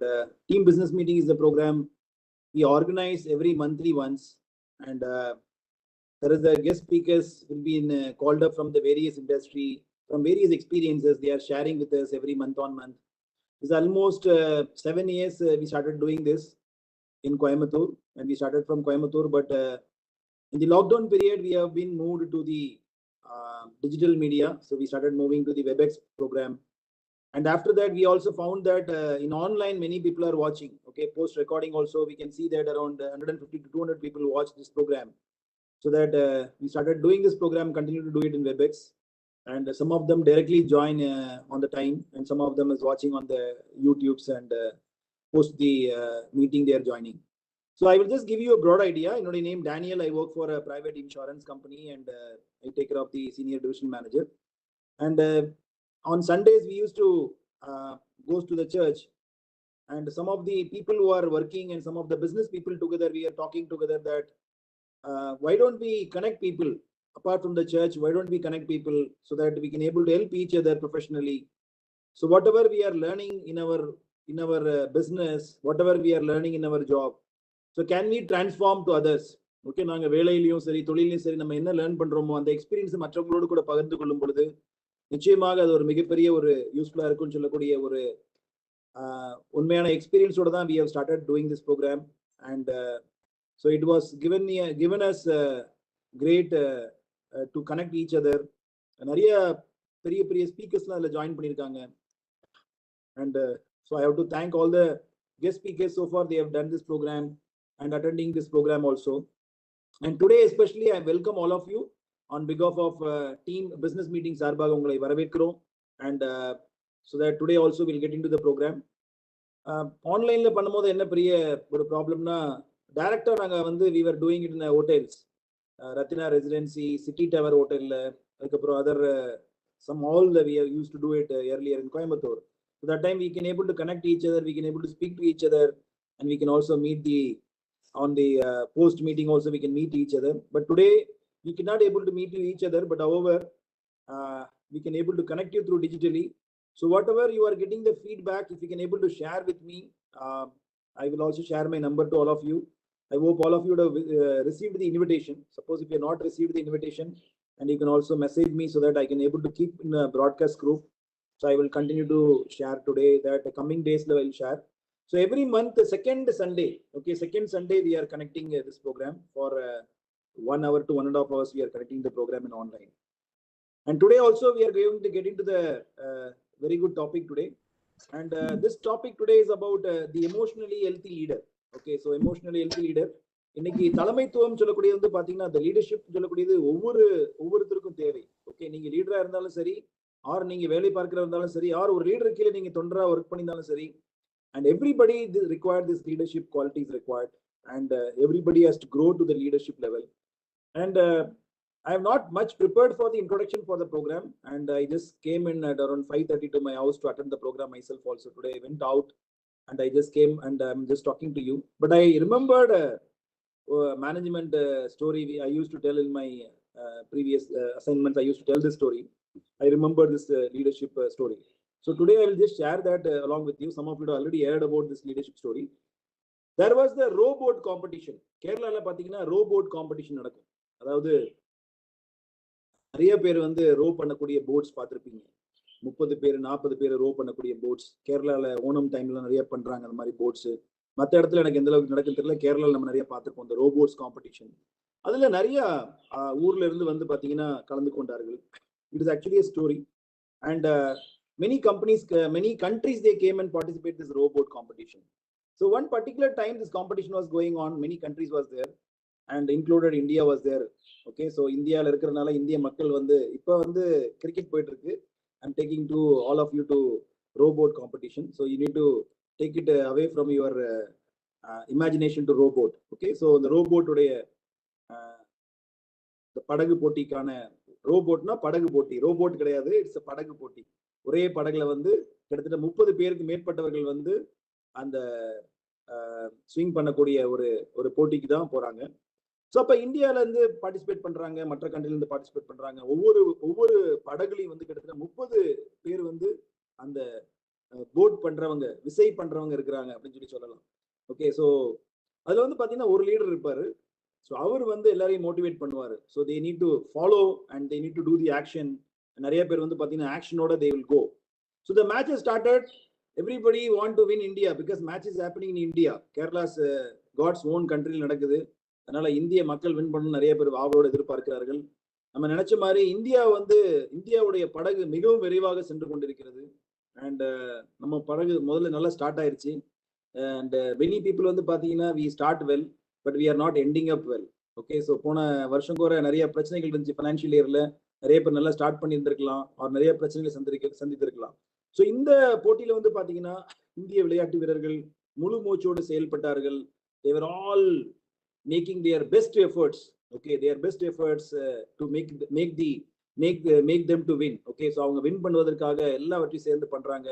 The team business meeting is the program we organize every monthly once, and there is the guest speakers will be called up from the various industry, from various experiences they are sharing with us every month on month. It's almost 7 years we started doing this in Coimbatore, and we started from Coimbatore, but in the lockdown period we have been moved to the digital media, so we started moving to the WebEx program. And after that, we also found that in online, many people are watching. Okay, post recording also, we can see that around 150 to 200 people watch this program. So that we started doing this program, continue to do it in WebEx. And some of them directly join on the time, and some of them is watching on the YouTubes and post the meeting they are joining. So I will just give you a broad idea. My name Daniel. I work for a private insurance company, and I take care of the senior division manager. And on Sundays, we used to go to the church, and some of the people who are working and some of the business people together, we are talking together that why don't we connect people apart from the church? Why don't we connect people so that we can able to help each other professionally? So whatever we are learning in our business, whatever we are learning in our job, so can we transform to others? Okay, நாங்க வேலையிலயும் சரி தொழிலையும் சரி நம்ம என்ன learn பண்றோமோ அந்த experience மற்றவங்களோடு கூட பகிர்ந்து கொள்ளும் பொழுது நிச்சயமாக அது ஒரு மிகப்பெரிய ஒரு யூஸ்ஃபுல்லா இருக்குன்னு சொல்லக்கூடிய ஒரு உண்மையான எக்ஸ்பீரியன்ஸோட தான் we have started doing this program, and so it was given us great to connect each other. நிறைய பெரிய பெரிய ஸ்பீக்கர்ஸ்லாம் அதில் ஜாயின் பண்ணியிருக்காங்க, and so I have to thank all the guest speakers so far. They have done this program and attending this program also. And today especially I welcome all of you on behalf of team business meeting சார்பாக உங்களை வரவேற்கிறோம். And so that today also we'll get into the program. ஆன்லைன்ல பண்ணும்போது என்ன பெரிய ஒரு ப்ராப்ளம்னா, டைரக்டா நாங்க வந்து we were doing it in hotels, Rathina residency, city tower ஹோட்டல்ல, அதுக்கப்புறம் other some all we used to do it earlier in Coimbatore. So that time we can able to connect each other, we can able to speak to each other, and we can also meet on the post meeting also we can meet each other. But today we cannot able to meet each other, but however we can able to connect you through digitally. So whatever you are getting the feedback, if you can able to share with me, I will also share my number to all of you. I hope all of you have received the invitation. Suppose if you have not received the invitation, and you can also message me so that I can able to keep in a broadcast group. So I will continue to share today, that the coming days I will share. So every month, the second Sunday, we are connecting this program for 1 hour to 1.5 hours. We are connecting the program in online. And today also we are going to get into the very good topic today. And this topic today is about the emotionally healthy leader. Okay, so emotionally healthy leader. இன்னைக்கு தலைமைத்துவம் சொல்லக்கூடியது வந்து பாத்தீங்கன்னா, அந்த leadership சொல்லக்கூடியது ஒவ்வொருத்தருக்கும் தேவை. Okay, நீங்க லீடரா இருந்தாலும் சரி, ஆர் நீங்க வேலை பார்க்கிறா இருந்தாலும் சரி, ஆர் ஒரு லீடர் கீழே நீங்க தொண்டரா ஒர்க் பண்ணியிருந்தாலும் சரி, and everybody required this leadership qualities required, and everybody has to grow to the leadership level. And I am not much prepared for the introduction for the program, and I just came in at around 5:30 to my house to attend the program myself also. Today I went out and I just came and I'm just talking to you. But I remembered management story I used to tell in my previous assignments. I used to tell this story. I remember this leadership story. So today I will just share that along with you. Some of you have already heard about this leadership story. There was the rowboat competition. Kerala la pathina rowboat competition nadakum. அதாவது நிறைய பேர் வந்து row பண்ணக்கூடிய bots பார்த்துருப்பீங்க. 30 பேர் 40 பேர் row பண்ணக்கூடிய bots கேரளால ஓணம் டைம்ல நிறைய பண்றாங்க. அந்த மாதிரி போட்ஸ் மற்ற இடத்துல எனக்கு எந்த அளவுக்கு நடக்குன்னு தெரியல. கேரளால நம்ம நிறைய பார்த்துருக்கோம் இந்த ரோபோட்ஸ் காம்படிஷன். அதுல நிறைய ஊர்ல இருந்து வந்து பாத்தீங்கன்னா கலந்து கொண்டார்கள். It is actually a story, and many countries they came and participate this rowboat competition. So one particular time this competition was going on, many countries was there, and included India was there. Okay, so இந்தியால இருக்கிறனால இந்திய மக்கள் வந்து இப்போ வந்து cricket போயிட்டு இருக்கு. I'm taking to all of you to rowboat competition. So you need to take it away from your imagination to rowboat. Okay, so the rowboat உடைய படகு போட்டிக்கான ரோபோட்னா படகு போட்டி, ரோபோட் கிடையாது, இட்ஸ் படகு போட்டி. ஒரே படகுல வந்து கிட்டத்தட்ட 30 பேருக்கு மேற்பட்டவர்கள் வந்து அந்த ஸ்விங் பண்ணக்கூடிய ஒரு போட்டிக்கு தான் போறாங்க. ஸோ அப்போ இந்தியாவில இருந்து பார்ட்டிசிபேட் பண்றாங்க, மற்ற கண்ட்ரில இருந்து பார்ட்டிசிபேட் பண்றாங்க. ஒவ்வொரு படகுலையும் வந்து கிட்டத்தட்ட 30 பேர் வந்து அந்த போட் பண்றவங்க, விசை பண்றவங்க இருக்கிறாங்க அப்படின்னு சொல்லலாம். ஓகே, ஸோ அதுல வந்து பாத்தீங்கன்னா ஒரு லீடர் இருப்பாரு. ஸோ அவர் வந்து எல்லாரையும் மோட்டிவேட் பண்ணுவாரு. So they need to follow and they need to do the action. நிறைய பேர் வந்து பாத்தீங்கன்னா ஆக்ஷனோட they will go. So the match started. Everybody want to win India because match is happening in India. Kerala's God's own கண்ட்ரியில் நடக்குது. அதனால இந்திய மக்கள் வின் பண்ணணும் நிறைய பேர் ஆவலோடு எதிர்பார்க்கிறார்கள். நம்ம நினைச்ச மாதிரி இந்தியாவுடைய படகு மிகவும் விரைவாக சென்று கொண்டிருக்கிறது. அண்ட் நம்ம படகு முதல்ல நல்லா ஸ்டார்ட் ஆயிருச்சு. அண்ட் மெனி பீப்புள் வந்து பாத்தீங்கன்னா we start well but we are not ending up well. Okay, so போன வருஷம் கூட நிறைய பிரச்சனைகள் இருந்துச்சு. ஃபைனான்சியல் இயர்ல நிறைய பேர் நல்லா ஸ்டார்ட் பண்ணியிருந்திருக்கலாம், அவர் நிறைய பிரச்சனைகளை சந்தித்திருக்கலாம். ஸோ இந்த போட்டியில வந்து பாத்தீங்கன்னா இந்திய விளையாட்டு வீரர்கள் முழு மூச்சோடு செயல்பட்டார்கள். they were all making their best efforts. Okay, their best efforts to make them to win. Okay, so அவங்க வின் பண்ணுவதற்காக எல்லாவற்றையும் சேர்ந்து பண்றாங்க.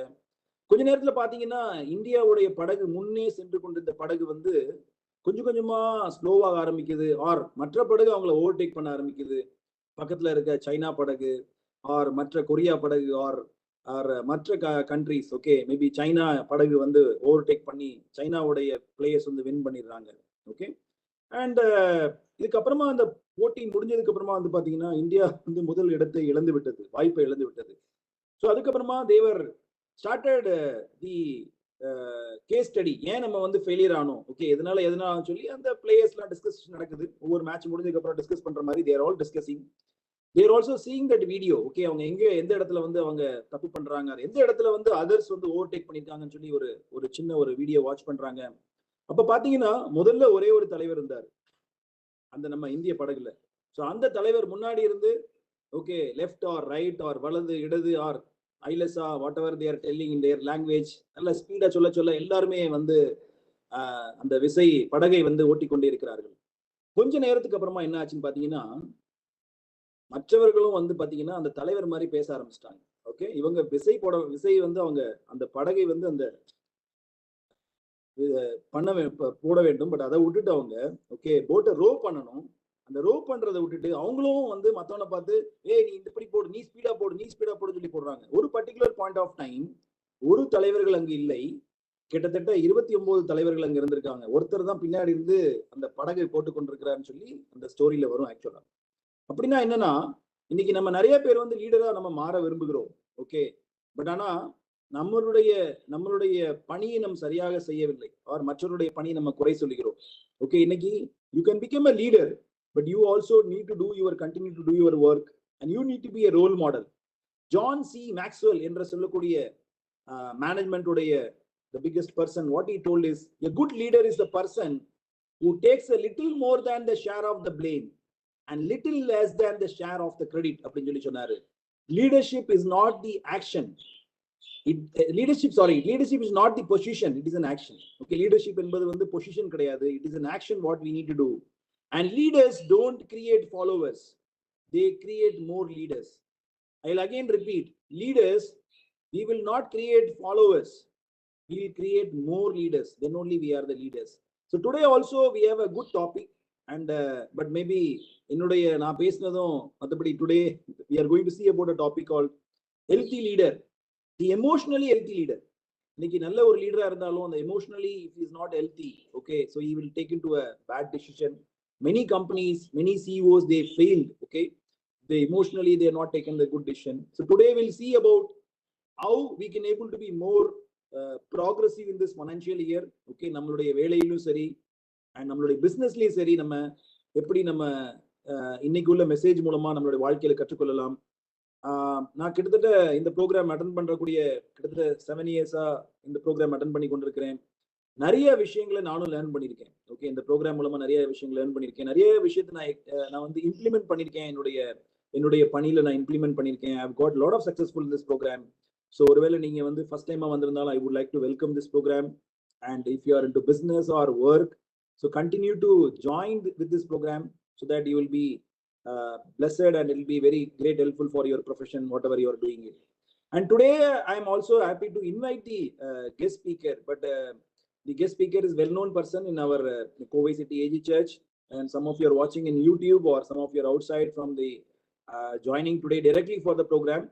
கொஞ்ச நேரத்துல பாத்தீங்கன்னா இந்தியாவுடைய படகு முன்னே சென்று கொண்டிருந்த படகு வந்து கொஞ்சம் கொஞ்சமா ஸ்லோவாக ஆரம்பிக்குது, ஆர் மற்ற படகு அவங்கள ஓவர்டேக் பண்ண ஆரம்பிக்குது. பக்கத்துல இருக்க சைனா படகு ஆர் மற்ற கொரியா படகு ஆர் மற்ற கண்ட்ரிஸ். ஓகே, மேபி சைனா படகு வந்து ஓவர்டேக் பண்ணி சைனாவுடைய பிளேயர்ஸ் வந்து வின் பண்ணிடுறாங்க. ஓகே, அண்ட் இதுக்கப்புறமா அந்த போட்டி முடிஞ்சதுக்கு அப்புறமா வந்து பாத்தீங்கன்னா இந்தியா வந்து முதல் இடத்தை இழந்து விட்டது, வாய்ப்பை இழந்து விட்டது. ஸோ அதுக்கப்புறமா தேவர் ஸ்டார்டட் தி கேஸ் ஸ்டடி. ஏன் நம்ம வந்து ஃபெயிலியர் ஆனோம், ஓகே எதனால சொல்லி அந்த பிளேயர்ஸ்லாம் டிஸ்கஷன் நடக்குது. ஒவ்வொரு மேட்ச் முடிஞ்சதுக்கு அப்புறம் டிஸ்கஸ் பண்ற மாதிரி they're all discussing. They're also seeing that video. Okay, அவங்க எந்த இடத்துல வந்து அவங்க தப்பு பண்றாங்க, எந்த இடத்துல வந்து அதர்ஸ் வந்து ஓவர்டேக் பண்ணிருக்காங்கன்னு சொல்லி ஒரு சின்ன ஒரு வீடியோ வாட்ச் பண்றாங்க. அப்ப பாத்தீங்கன்னா முதல்ல ஒரே ஒரு தலைவர் இருந்தார் அந்த நம்ம இந்திய படகுல. ஸோ அந்த தலைவர் முன்னாடி இருந்து okay left or right or வலது இடது ஆர் ஐலஸா whatever they're telling in their language நல்ல ஸ்பீடா சொல்ல எல்லாருமே வந்து அந்த விசை படகை வந்து ஓட்டிக்கொண்டே இருக்கிறார்கள். கொஞ்ச நேரத்துக்கு அப்புறமா என்ன ஆச்சுன்னு பாத்தீங்கன்னா மற்றவர்களும் வந்து பாத்தீங்கன்னா அந்த தலைவர் மாதிரி பேச ஆரம்பிச்சிட்டாங்க. ஓகே, இவங்க விசை வந்து அவங்க அந்த படகை வந்து அந்த போட வேண்டும். பட் அதை விட்டுட்டு அவங்க ஓகே போட்டை ரோ பண்ணணும். அந்த ரோ பண்றதை விட்டுட்டு அவங்களும் வந்து மத்தவனை பார்த்து நீ இப்படி போடு, நீ ஸ்பீடா போடு சொல்லி போடுறாங்க. ஒரு பர்டிகுலர் பாயிண்ட் ஆஃப் டைம் ஒரு தலைவர்கள் அங்கு இல்லை, கிட்டத்தட்ட 29 தலைவர்கள் அங்க இருந்திருக்காங்க. ஒருத்தர் தான் பின்னாடி இருந்து அந்த படகை போட்டு கொண்டிருக்கிறான்னு சொல்லி அந்த ஸ்டோரியில வரும். ஆக்சுவலா அப்படின்னா என்னன்னா இன்னைக்கு நம்ம நிறைய பேர் வந்து லீடரா நம்ம மாற விரும்புகிறோம். ஓகே, பட் ஆனா நம்மளுடைய பணியை நம்ம சரியாக செய்யவில்லை, ஆர் மற்றவருடைய பணியை நம்ம குறை சொல்லுகிறோம். ஓகே, இன்னைக்கு you can become a leader but you also need to continue to do your work and you need to be a role model. John C. Maxwell என்ற சொல்லக்கூடிய மேனேஜ்மெண்ட் உடைய the biggest person, what he told is a good leader is the person who takes a little more than the share of the blame and little less than the share of the credit அப்படின்னு சொல்லி சொன்னாரு. Leadership is not the action. Leadership is not the position, it is an action. Okay, leadership என்பது வந்து position கிடையாது, it is an action what we need to do. And leaders don't create followers, they create more leaders. I'll again repeat, leaders, we will not create followers, we will create more leaders, then only we are the leaders. So today also we have a good topic and but maybe என்னுடைய நான் பேசினதும் மற்றபடி today we are going to see about a topic called healthy leader, the emotionally healthy leader. இன்னைக்கு நல்ல ஒரு லீடரா இருந்தாலும் அந்த emotionally if he is not healthy, okay, so he will take into a bad decision. Many companies, many CEOs, they failed. Okay, they emotionally they are not taken the good decision. So today we'll see about how we can able to be more progressive in this financial year. Okay, நம்மளுடைய வேலையிலும் சரி and நம்மளுடைய பிசினஸ்லயும் சரி நம்ம எப்படி நம்ம இன்னைக்கு உள்ள மெசேஜ் மூலமா நம்மளுடைய வாழ்க்கையில கற்றுக்கொள்ளலாம். நான் கிட்டத்தட்ட இந்த ப்ரோக்ராம் அட்டன் பண்றக்கூடிய கிட்டத்தட்ட 7 இயர்ஸா இந்த ப்ரோக்ராம் அட்டன் பண்ணி கொண்டிருக்கிறேன். நிறைய விஷயங்களை நானும் லேர்ன் பண்ணியிருக்கேன். ஓகே, இந்த ப்ரோக்ராம் மூலமா நிறைய விஷயங்கள் லேர்ன் பண்ணியிருக்கேன். நிறைய விஷயத்தை நான் வந்து இம்ப்ளிமெண்ட் பண்ணியிருக்கேன். என்னுடைய பணியில நான் இம்ப்ளிமெண்ட் பண்ணியிருக்கேன். I have got lot of successful in this programme. So ஒருவேளை நீங்க வந்து ஃபர்ஸ்ட் டைமா வந்திருந்தாலும் I would like to welcome this programme. And if you are in to business or work, so continue to join with this programme so that you will be blessed and it will be very great helpful for your profession whatever you are doing it. And today I am also happy to invite the guest speaker, but the guest speaker is well known person in our Kovai City AG Church, and some of you are watching in YouTube or some of you are outside from the joining today directly for the program.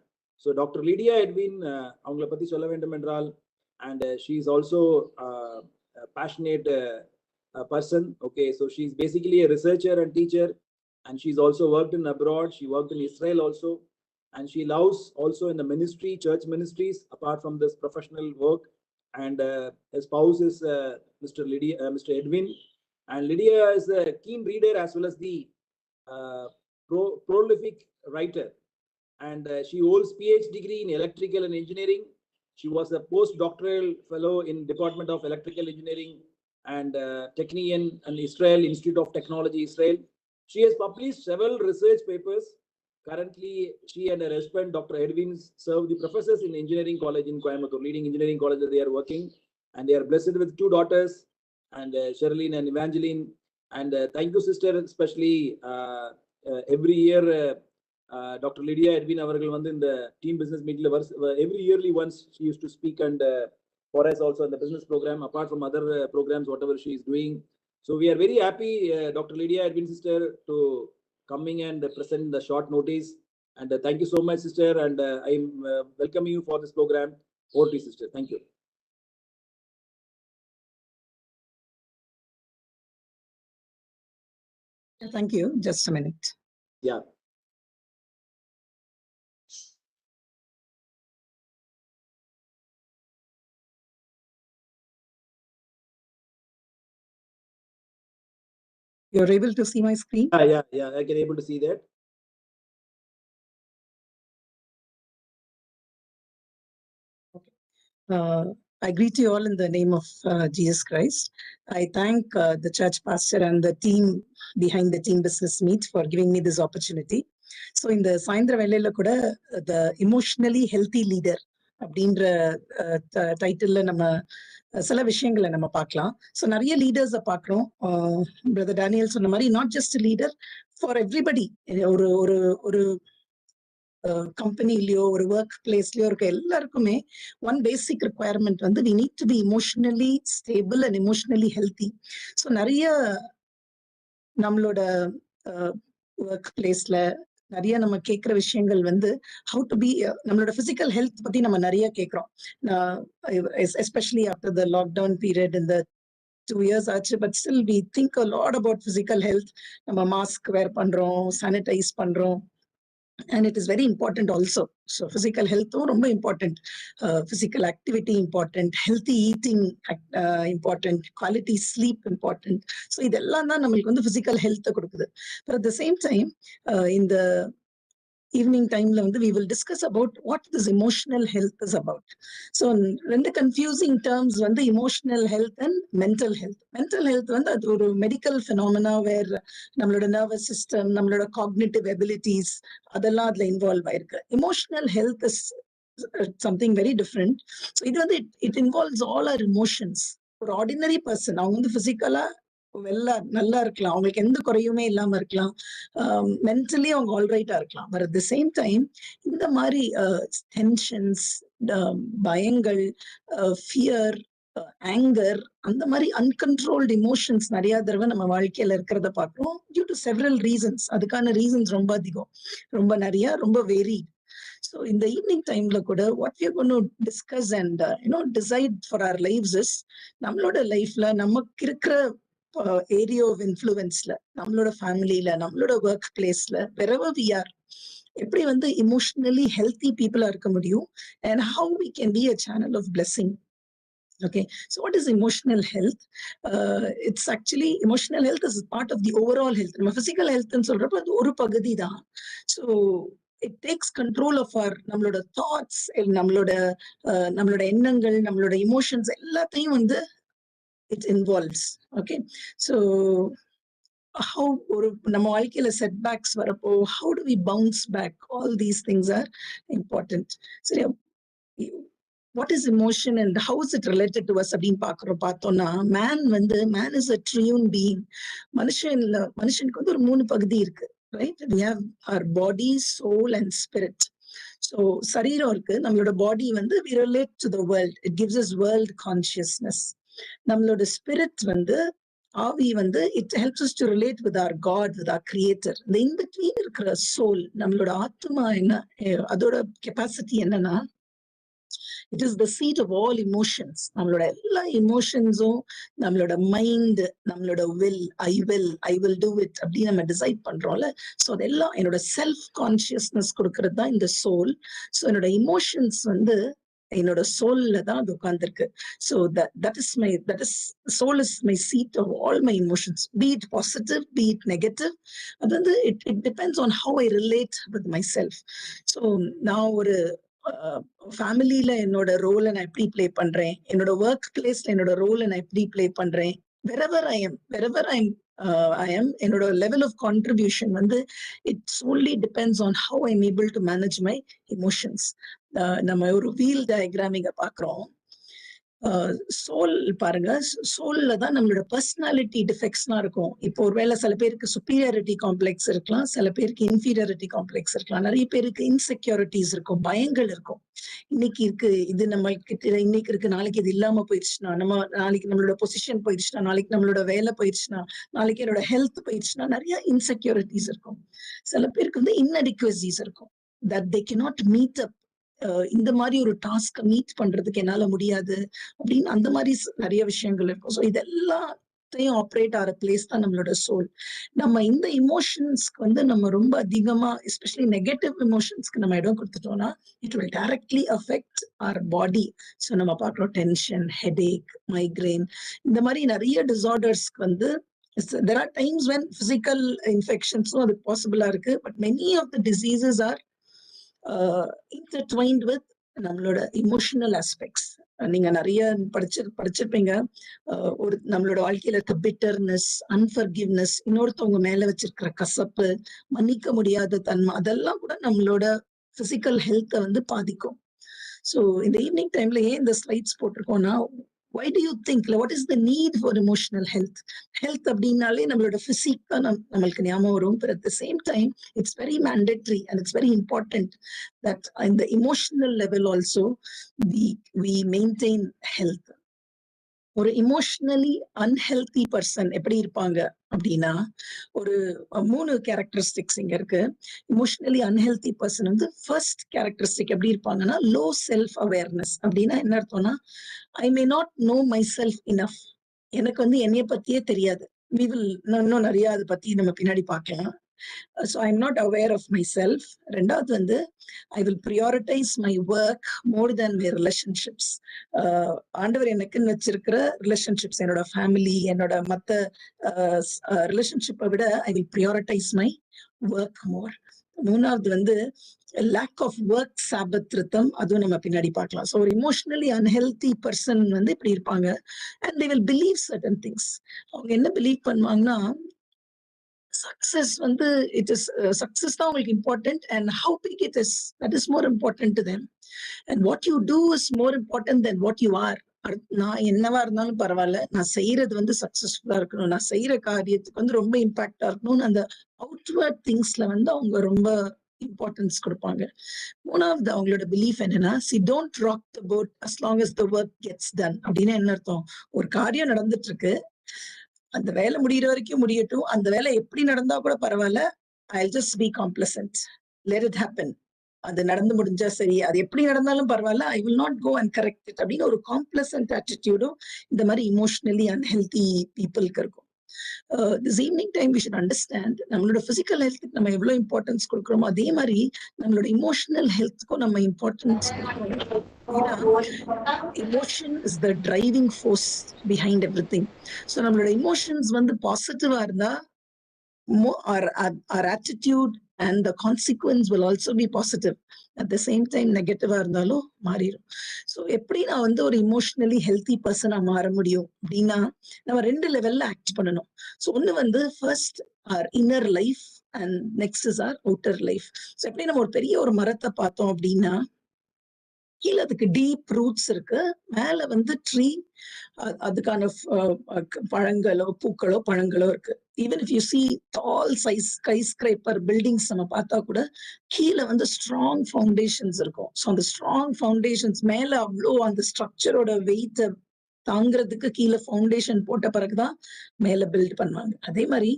So Dr. Lydia Edwin, avangala pathi solla vendum endral and she's also a passionate person. Okay, so she's basically a researcher and teacher, and she's also worked in abroad. She worked in Israel also, and she loves also in the ministry, church ministries, apart from this professional work. And her spouse is Mr. Edwin, and Lydia is a keen reader as well as the prolific writer, and she holds PhD degree in electrical and engineering. She was a postdoctoral fellow in Department of Electrical Engineering and Technion and Israel Institute of Technology, Israel. She has published several research papers. Currently, she and her husband, Dr. Edwin, serve the professors in engineering college in Coimbatore, leading engineering college that they are working, and they are blessed with 2 daughters, and Sherilyn and Evangeline. And thank you, sister, especially every year. Dr. Lydia Edwin in the team business meeting every yearly once she used to speak, and for us also in the business program, apart from other programs, whatever she is doing. So we are very happy, Dr. Lydia Edwin sister, to coming and present the short notice. And thank you so much, sister. And I'm welcoming you for this program. Over to you, sister. Thank you. Thank you. Just a minute. Yeah. You're able to see my screen? Yeah. I can able to see that. Okay. I greet you all in the name of Jesus Christ. I thank the church pastor and the team behind the team business meet for giving me this opportunity. So in the Saindra Vellela Kuda, the emotionally healthy leader அப்படின்ற டைட்டில்ல நம்ம சில விஷயங்களை நம்ம பார்க்கலாம். So நிறைய லீடர்ஸை பார்க்குறோம். Brother Daniel சொன்ன மாதிரி not just leader for everybody. ஒரு ஒரு ஒரு கம்பெனிலயோ ஒரு ஒர்க் பிளேஸ்லயோ இருக்க எல்லாருக்குமே ஒன் பேசிக் ரிக்வயர்மெண்ட் வந்து we need to be emotionally stable and emotionally healthy. So நிறைய நம்மளோட ஒர்க் பிளேஸ்ல நிறைய நம்ம கேட்குற விஷயங்கள் வந்து ஹவு டு பி நம்மளோட பிசிக்கல் ஹெல்த் பத்தி நம்ம நிறைய கேட்குறோம். Especially after the lockdown period இந்த 2 years ஆச்சு, but still we think a lot about physical health. நம்ம மாஸ்க் வேர் பண்றோம், சானிடைஸ் பண்றோம். And it is very important also. So physical health ரொம்ப important. Physical activity important, healthy eating important, quality sleep important. So இதெல்லாம் தான் நம்மளுக்கு வந்து physical health கொடுக்குது. But at the same time, in the evening timeல வந்து we will discuss about what this emotional health is about. So ரெண்டு confusing terms வந்து emotional health and mental health. Mental health வந்து அது ஒரு medical phenomena where நம்மளோட nervous system, நம்மளோட cognitive abilities அதெல்லாம் அதுல இன்வால்வ் ஆயிருக்கு. Emotional health is something very different. So இது வந்து it involves all our emotions. ஒரு ஆர்டினரி பர்சன் அவங்க வந்து பிசிக்கலா நல்லா இருக்கலாம், அவங்களுக்கு எந்த குறையுமே இல்லாம இருக்கலாம், மென்டலி அவங்க ஆல்ரைட்டா இருக்கலாம். But at the same time இந்த மாதிரி டென்ஷன்ஸ், பயங்கள், ஃபியர், ஆங்கர், அந்த மாதிரி அன்கன்ட்ரோல்டு இமோஷன்ஸ் நிறைய தடவை நம்ம வாழ்க்கையில இருக்கிறத பார்க்கிறோம். Due to several reasons. அதுக்கான ரீசன்ஸ் ரொம்ப அதிகம், ரொம்ப நிறைய, ரொம்ப vary. So in the evening timeல கூட what we are going to discuss and decide for our lives is நம்மளோட லைஃப்ல நமக்கு இருக்கிற ஏரியா ஆஃப் இன்ஃப்ளூயன்ஸ்ல, நம்மளோட ஃபேமிலியில, நம்மளோட ஒர்க் பிளேஸ்ல, wherever we are, எப்படி வந்து இமோஷனலி ஹெல்த்தி பீப்புளா இருக்க முடியும், and how we can be a channel of blessing. Okay, so what is emotional health? It's actually emotional health is part of the overall health. நம்ம physical health ன்னு சொல்றப்ப அது ஒரு பகுதி தான். So it takes control of our நம்மளோட thoughts, நம்மளோட எண்ணங்கள், நம்மளோட emotions எல்லாத்தையும் வந்து it involves. Okay, so how நம்ம வாழ்க்கையில setbacks வரப்போ how do we bounce back? All these things are important. So what is emotion and how is it related to us அப்படின்னு பார்த்தோம்னா, man is a triune being. மனுஷனுக்கு வந்து ஒரு 3 பகுதி இருக்கு, right? We have our body, soul and spirit. So சரீரம் இருக்கு, நம்மளோட பாடி வந்து we relate to the world, it gives us world consciousness. நம்மளோட ஸ்பிரிட் வந்து ஆவி வந்து it helps us to relate with our God, with our creator. இந்த in between இருக்கிற soul, நம்மளோட ஆத்மா என்ன, அதோட கெப்பாசிட்டி என்னன்னா it is the seat of all emotions. நம்மளோட எல்லா இமோஷன்ஸும் நம்மளோட மைண்ட், நம்மளோட ஐ வில் டூ இட் அப்படின்னு நம்ம டிசைட் பண்றோம்ல. ஸோ அதெல்லாம் என்னோட செல்ஃப் கான்சியஸ்னஸ் கொடுக்கறது தான் இந்த சோல். ஸோ என்னோட இமோஷன்ஸ் வந்து என்னோட சோல்ல தான் அது உட்கார்ந்துருக்கு. So that is soul is my seat of all my emotions, be it positive, be it negative. அது வந்து it depends on how I relate with myself. So நான் ஒரு ஃபேமிலியில என்னோட ரோலை நான் எப்படி பிளே பண்றேன், என்னோட ஒர்க் பிளேஸ்ல என்னோட ரோலை நான் எப்படி பிளே பண்றேன், wherever I am, என்னோட level of contribution வந்து it solely depends on how I'm able to manage my emotions. நம்ம ஒரு வீல் டயக்ராம் இங்க பாக்குறோம். சோல் பாருங்க, சோல்ல தான் நம்மளோட பர்சனாலிட்டி டிஃபெக்ட்ஸ்லாம் இருக்கும். இப்போ ஒருவேளை சில பேருக்கு சுப்பீரியாரிட்டி காம்ப்ளெக்ஸ் இருக்கலாம், சில பேருக்கு இன்ஃபீரியாரிட்டி காம்ப்ளெக்ஸ் இருக்கலாம், நிறைய பேருக்கு இன்செக்யூரிட்டிஸ் இருக்கும், பயங்கள் இருக்கும். இன்னைக்கு இருக்கு இது நம்ம கிட்ட, இன்னைக்கு இருக்கு, நாளைக்கு இது இல்லாம போயிடுச்சுன்னா, நாளைக்கு நம்மளோட பொசிஷன் போயிடுச்சுன்னா, நாளைக்கு நம்மளோட வேலை போயிடுச்சுன்னா, நாளைக்கு என்னோட ஹெல்த் போயிடுச்சுன்னா, நிறைய இன்செக்யூரிட்டிஸ் இருக்கும். சில பேருக்கு வந்து இன்அடிக்வசிஸ் இருக்கும், that they cannot meet up. இந்த மாதிரி ஒரு டாஸ்க் மீட் பண்றதுக்கு என்னால முடியாது அப்படின்னு அந்த மாதிரி நிறைய விஷயங்கள் இருக்கும். ஸோ இதெல்லாத்தையும் ஆப்ரேட் ஆகிற பிளேஸ் தான் நம்மளோட சோல். நம்ம இந்த இமோஷன்ஸ்க்கு வந்து நம்ம ரொம்ப அதிகமா, எஸ்பெஷலி நெகட்டிவ் இமோஷன்ஸ்க்கு நம்ம இடம் கொடுத்துட்டோம்னா it will directly affect our body. So நம்ம பார்க்குறோம் டென்ஷன், ஹெடேக், மைக்ரைன், இந்த மாதிரி நிறைய டிசார்டர்ஸ்க்கு வந்து there are times when physical infections அது பாசிபிளா இருக்கு, but many of the diseases are intertwined with நம்மளோட இமோஷனல் ஆஸ்பெக்ட்ஸ். நீங்க நிறைய படிச்சிருப்பீங்க. ஒரு நம்மளோட வாழ்க்கையில இருக்க பிட்டர்னஸ், அன்ஃபர்கிவ்னஸ், இன்னொருத்தவங்க மேல வச்சிருக்கிற கசப்பு, மன்னிக்க முடியாத தன்மை, அதெல்லாம் கூட நம்மளோட பிசிக்கல் ஹெல்த்தை வந்து பாதிக்கும். ஸோ இந்த ஈவினிங் டைம்ல ஏன் இந்த slides போட்டிருக்கோம்னா, why do you think, what is the need for emotional health? Health அப்படின்னாலே நம்மளோட பிசிக் தான் நம்மளுக்கு ஞாபகம் வரும். But at the same time, it's very mandatory and it's very important that in the emotional level also we maintain health. ஒரு emotionally unhealthy person எப்படி இருப்பாங்க அப்படின்னா, ஒரு 3 கேரக்டரிஸ்டிக்ஸ் இங்க இருக்கு. இமோஷனலி அன்ஹெல்தி பர்சன் வந்து ஃபர்ஸ்ட் கேரக்டரிஸ்டிக் எப்படி இருப்பாங்கன்னா, லோ செல்ஃப் அவேர்னஸ். அப்படின்னா என்ன அர்த்தம்னா, I may not know my self enough. எனக்கு வந்து என்னைய பத்தியே தெரியாது. இன்னும் நிறைய அதை பத்தி நம்ம பின்னாடி பார்க்கலாம். So I'm not aware of myself. ரெண்டாவது வந்து I will prioritize my work more than my relationships. ஆண்டவர் எனக்குன்னு வச்சிருக்கிற ரிலேஷன்ஷிப்ஸ், என்னோட ஃபேமிலி, என்னோட மற்ற ரிலேஷன்ஷிப்பை விட I will prioritize my work more. மூணாவது வந்து லேக் ஆஃப் ஒர்க் சாபத் ரித்தம், அதுவும் நம்ம பின்னாடி பார்க்கலாம். ஸோ ஒரு இமோஷனலி அன்ஹெல்தி பர்சன் வந்து இப்படி இருப்பாங்க. And they will believe certain things. அவங்க என்ன பிலீவ் பண்ணுவாங்கன்னா, சக்சஸ் வந்து சக்சஸ் தான் உங்களுக்கு important, and how big it is, that is more important to them. And what you do is more important than what you are. நான் என்னவா இருந்தாலும் பரவாயில்ல, நான் செய்யறது வந்து சக்சஸ்ஃபுல்லா இருக்கணும், நான் செய்யற காரியத்துக்கு வந்து ரொம்ப இம்பாக்டா இருக்கணும்னு அந்த அவுட்வர்ட் திங்ஸ்ல வந்து அவங்க ரொம்ப இம்பார்ட்டன்ஸ் கொடுப்பாங்க. மூணாவது அவங்களோட பிலீஃப் என்னன்னா, see don't rock the boat as long as the work gets done. அப்படின்னு என்ன அர்த்தம், ஒரு காரியம் நடந்துட்டு இருக்கு, அந்த வேலை முடிகிற வரைக்கும் முடியட்டும், அந்த வேலை எப்படி நடந்தா கூட பரவாயில்ல, I'll just be complacent, let it happen. அது நடந்து முடிஞ்சா சரி, அது எப்படி நடந்தாலும் பரவாயில்ல, I will not go and correct it அப்படின்னு ஒரு காம்ப்ளசன்ட் ஆட்டிடியூடும் இந்த மாதிரி இமோஷனலி அன்ஹெல்தி பீப்புளுக்கு இருக்கும். This evening time we should understand, நம்மளோட பிசிக்கல் ஹெல்த்துக்கு நம்ம எவ்வளவு இம்பார்ட்டன்ஸ் கொடுக்குறோமோ அதே மாதிரி நம்மளோட இமோஷனல் ஹெல்த்துக்கும் நம்ம இம்பார்ட்டன்ஸ் கொடுக்கணும். ஏன்னா emotion is the driving force behind everything. So நம்மளோட emotions வந்து பாசிட்டிவா இருந்தா our attitude and the consequence will also be positive. At the same time நெகட்டிவா இருந்தாலும் மாறிடும். ஸோ எப்படி நான் வந்து ஒரு இமோஷனலி ஹெல்த்தி பர்சனா மாற முடியும் அப்படின்னா, நம்ம 2 லெவல்ல ஆக்ட் பண்ணணும். ஸோ ஒண்ணு வந்து first our inner life and next is our outer life. So எப்படி நம்ம ஒரு பெரிய ஒரு மரத்தை பார்த்தோம் அப்படின்னா, கீழே அதுக்கு டீப் ரூட்ஸ் இருக்கு, மேல வந்து ட்ரீ, அதுக்கான பழங்களோ பூக்களோ பழங்களோ இருக்கு. Even if you see tall size skyscraper buildings நம்ம பார்த்தா கூட கீழே வந்து ஸ்ட்ராங் ஃபவுண்டேஷன்ஸ் இருக்கும். ஸோ அந்த ஸ்ட்ராங் ஃபவுண்டேஷன்ஸ் மேல அவ்வளோ அந்த ஸ்ட்ரக்சரோட வெயிட்டை தாங்கிறதுக்கு கீழே ஃபவுண்டேஷன் போட்ட பிறகுதான் மேல பில்ட் பண்ணுவாங்க. அதே மாதிரி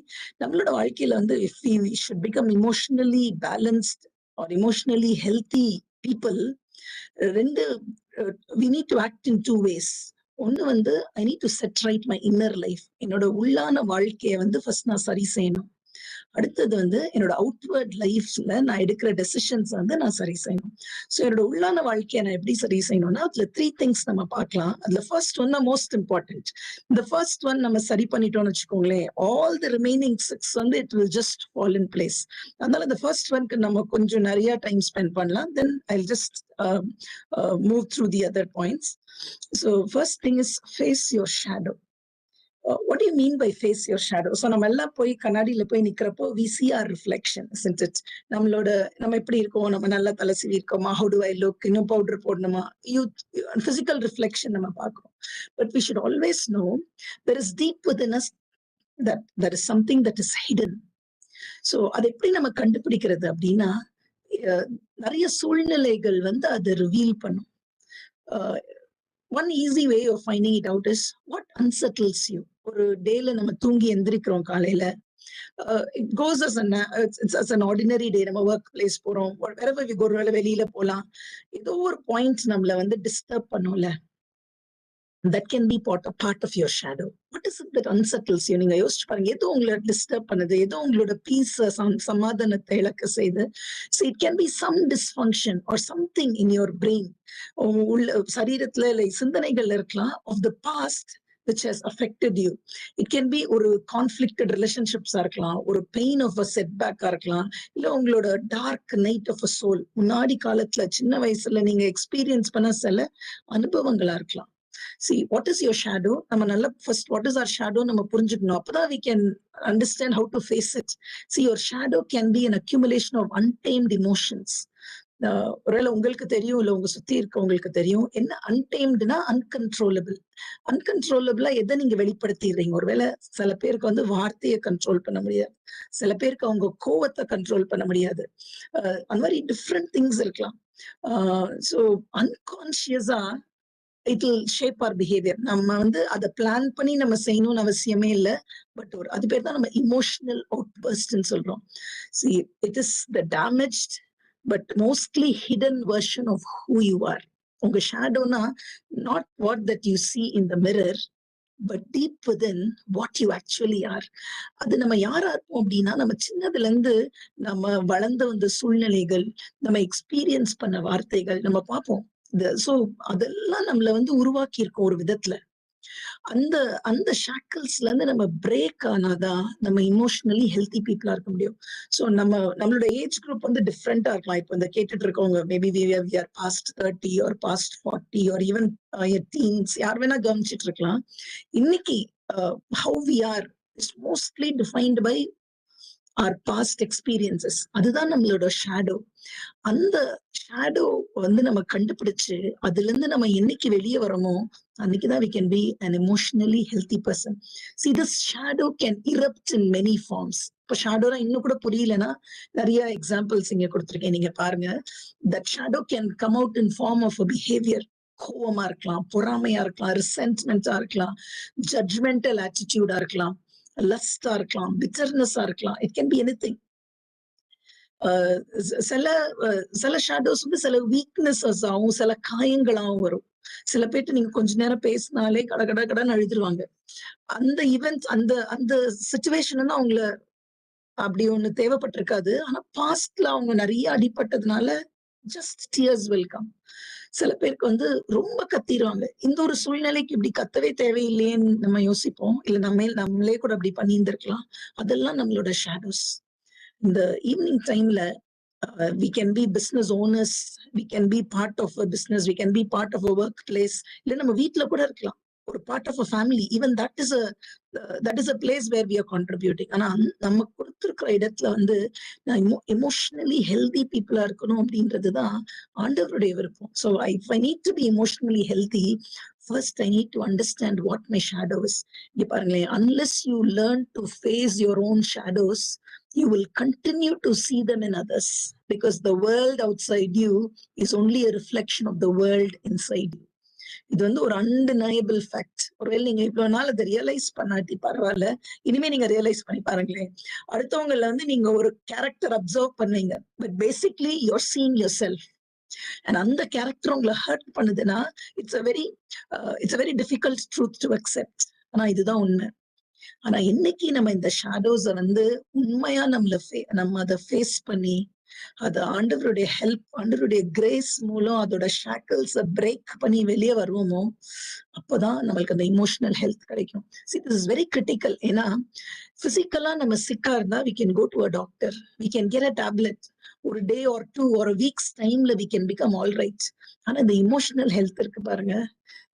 நம்மளோட வாழ்க்கையில வந்து if we should become emotionally balanced or emotionally healthy people, 2 we need to act in two ways. ஒன்னு வந்து I need to set right my inner life. என்னோட உள்ளான வாழ்க்கையை வந்து ஃபர்ஸ்ட் நான் சரி செய்யணும். அடுத்தது வந்து என்னோட அவுட்வர்ட் லைஃப்ல நான் எடுக்கிற டெசிஷன்ஸ் வந்து நான் சரி செய்யணும். ஸோ என்னோட உள்ளான வாழ்க்கையை நான் எப்படி சரி செய்யணும்னா அதுல 3 things நம்ம பார்க்கலாம். அதுல ஃபர்ஸ்ட் ஒன் தான் மோஸ்ட் இம்பார்ட்டன்ட். இந்த ஃபர்ஸ்ட் ஒன் நம்ம சரி பண்ணிட்டோம்னு வச்சுக்கோங்களேன், ஆல் தி ரிமைனிங் 6 வந்து it will just fall in place. அதனால இந்த ஃபர்ஸ்ட் ஒன்க்கு நம்ம கொஞ்சம் நிறைய டைம் ஸ்பெண்ட் பண்ணலாம். Then I just move through the other points. So first thing is face your shadow. What do you mean by face your shadow? So நம்ம எல்லாம் போய் கண்ணாடியில போய் நிக்கிறப்போ we see our reflection, isn't it? நம்ம எப்படி இருக்கோம், நம்ம நல்லா தலை சீவி இருக்கோமா, how do I look, இன்னும் பவுடர் போடணுமா, physical reflection நம்ம பார்க்கிறோம். But we should always know there is deep within us that there is something that is hidden. So அது எப்படி நம்ம கண்டுபிடிக்கிறது அப்படின்னா நிறைய சூழ்நிலைகள் வந்து அதை ரிவீல் பண்ணும். One easy way of finding it out is what unsettles you. ஒரு டேல நம்ம தூங்கி எந்திரிக்கிறோம் காலையில, it goes as an ordinary day. நம்ம ஒர்க் பிளேஸ் போறோம், wherever we go, வெளியில போலாம், ஏதோ ஒரு பாயிண்ட் நம்மள வந்து disturb பண்ணும்ல. That can be part of your shadow. What is it that unsettles you? நீங்க யோசிச்சு பாருங்க, ஏதோ உங்களை டிஸ்டர்ப் பண்ணுது, ஏதோ உங்களோட பீஸ் சமாதானத்தை இழக்க செய்து. So it can be some dysfunction or something in your brain. உள்ள சரீரத்துல இல்லை சிந்தனைகள் இருக்கலாம் of the past which has affected you. It can be ஒரு conflicted relationships இருக்கலாம், ஒரு pain of a setback இருக்கலாம், இல்ல உங்களோட dark night of a soul. முன்னாடி காலத்துல சின்ன வயசுல நீங்க எக்ஸ்பீரியன்ஸ் பண்ண சில அனுபவங்களா இருக்கலாம். See, what is your shadow? நம்ம நல்ல first what is our shadow நம்ம புரிஞ்சுக்கணும். அப்பதான் we can understand how to face it. See, your shadow can be an accumulation of untamed emotions. ஒருவேளை உங்களுக்கு தெரியும், இல்ல உங்க சுத்தி இருக்கவங்களுக்கு தெரியும். என்ன அன்டேம்டுனா அன்கன்ட்ரோலபிள். அன்கன்ட்ரோலபிளா எதை நீங்க வெளிப்படுத்திடுறீங்க. ஒருவேளை சில பேருக்கு வந்து வார்த்தையை கண்ட்ரோல் பண்ண முடியாது, சில பேருக்கு அவங்க கோவத்தை கண்ட்ரோல் பண்ண முடியாது. அந்த மாதிரி டிஃப்ரெண்ட் திங்ஸ் இருக்கலாம். ஸோ அன்கான்சியஸா it will shape our behavior. நம்ம வந்து அதை பிளான் பண்ணி நம்ம செய்யணும்னு அவசியமே இல்லை. பட் அது பேர் தான் நம்ம இமோஷனல் அவுட்பர்ஸ்ட்னு சொல்றோம். See, it is the damaged but mostly hidden version of who you are. உங்க ஷேடோனா not what that you see in the mirror, but deep within what you actually are. அது நம்ம யாரா இருப்போம் அப்படின்னா, நம்ம சின்னதுல இருந்து நம்ம வளர்ந்து வந்த சூழ்நிலைகள், நம்ம எக்ஸ்பீரியன்ஸ் பண்ண வார்த்தைகள் நம்ம பார்ப்போம். சோ அதெல்லாம் நம்மள வந்து உருவாக்கி இருக்கும் ஒரு விதத்துல. அந்த ஷாக்கிள்ஸ்ல இருந்து நம்ம பிரேக் ஆனாதான் நம்ம இமோஷனலி ஹெல்த்தி பீப்புளா இருக்க முடியும். சோ நம்மளோட ஏஜ் குரூப் வந்து டிஃப்ரெண்டா இருக்கலாம். இப்போ இந்த கேட்டுட்டு இருக்கவங்க maybe we are past 30 or past 40 or even teens, யார் வேணா கவனிச்சிட்டு இருக்கலாம். இன்னைக்கு how we are is mostly defined by our past experiences. அதுதான் நம்மளோட ஷேடோ. அந்த ஷேடோ வந்து நம்ம கண்டுபிடிச்சு அதுல இருந்து நம்ம என்னைக்கு வெளியே வரோமோ அன்னைக்குதான் we can be an emotionally healthy person. See, this shadow can erupt in many forms. இப்ப ஷேடோனா இன்னும் கூட புரியலன்னா நிறைய எக்ஸாம்பிள்ஸ் இங்க கொடுத்துருக்கேன், நீங்க பாருங்க. That shadow can come out in form of a behavior. கோவமா இருக்கலாம், பொறாமையா இருக்கலாம், ரிசென்ட்மெண்டா இருக்கலாம், ஜட்ஜ்மெண்டல் ஆட்டிடியூடா இருக்கலாம், லஸ்டா இருக்கலாம், பிட்டர்னஸா இருக்கலாம். It can be anything. சில ஷேடோஸ் வந்து சில வீக்னஸஸ் ஆகும், சில காயங்களாகவும் வரும். சில பேர்ட்டு நீங்க கொஞ்ச நேரம் பேசினாலே கடன்னு அழுதுருவாங்க. அந்த ஈவெண்ட் அந்த சிச்சுவேஷன் வந்து அவங்கள அப்படி ஒண்ணு தேவைப்பட்டிருக்காது. ஆனா பாஸ்ட்ல அவங்க நிறைய அடிபட்டதுனால ஜஸ்ட் டியர்ஸ் வில் கம். சில பேருக்கு வந்து ரொம்ப கத்திடுவாங்க. இந்த ஒரு சூழ்நிலைக்கு இப்படி கத்தவே தேவையில்லையேன்னு நம்ம யோசிப்போம். இல்ல நம்மளே கூட அப்படி பண்ணியிருந்திருக்கலாம். அதெல்லாம் நம்மளோட ஷேடோஸ். இந்த ஈவினிங் டைம்ல we can be business owners, we can be part of a business, we can be part of a workplace, இல்ல நம்ம வீட்ல கூட இருக்கலாம், ஒரு part of a family. Even that is a place where we are contributing. ஆனா நம்ம கொடுத்திருக்கிற இடத்துல வந்து emotionally healthy people இருக்கணும் அப்படின்றதுதான் ஆண்டவருடைய விருப்பம். So if I need to be emotionally healthy, first I need to understand what my shadow is. இங்க பாருங்களேன், unless you learn to face your own shadows, you will continue to see them in others, because the world outside you is only a reflection of the world inside you. இது வந்து ஒரு அன்டினையபிள் fact. ஒருவேளை நீங்க இவ்வளவு நாள் அதை realise பண்ணாட்டி பரவாயில்ல, இனிமே நீங்க ரியலைஸ் பண்ணி பாருங்களேன். அடுத்தவங்கள வந்து நீங்க ஒரு கேரக்டர் அப்சர்வ் பண்ணீங்க, but basically you are seeing yourself. And அந்த கேரக்டர் உங்களை ஹர்ட் பண்ணுதுன்னா it's a very difficult truth to accept. ஆனா இதுதான் உண்மை. ஆனா இன்னைக்கு நம்ம இந்த ஷேடோஸ வந்து உண்மையா நம்ம அதை ஃபேஸ் பண்ணி அது ஆண்டவருடைய ஹெல்ப், ஆண்டவருடைய கிரேஸ் மூலம் அதோட ஷேக்கிள்ஸ பிரேக் பண்ணி வெளியே வருவோமோ அப்போதான் நம்மளுக்கு அந்த இமோஷனல் ஹெல்த் கிடைக்கும். This is very critical. ஏன்னா பிசிக்கலா நம்ம சிக்கா இருந்தா we can go to a doctor, we can get a tablet, ஒரு day or 2 or a week's டைம்ல we can become all right. ஆனா இந்த இமோஷனல் ஹெல்த் இருக்கு பாருங்க,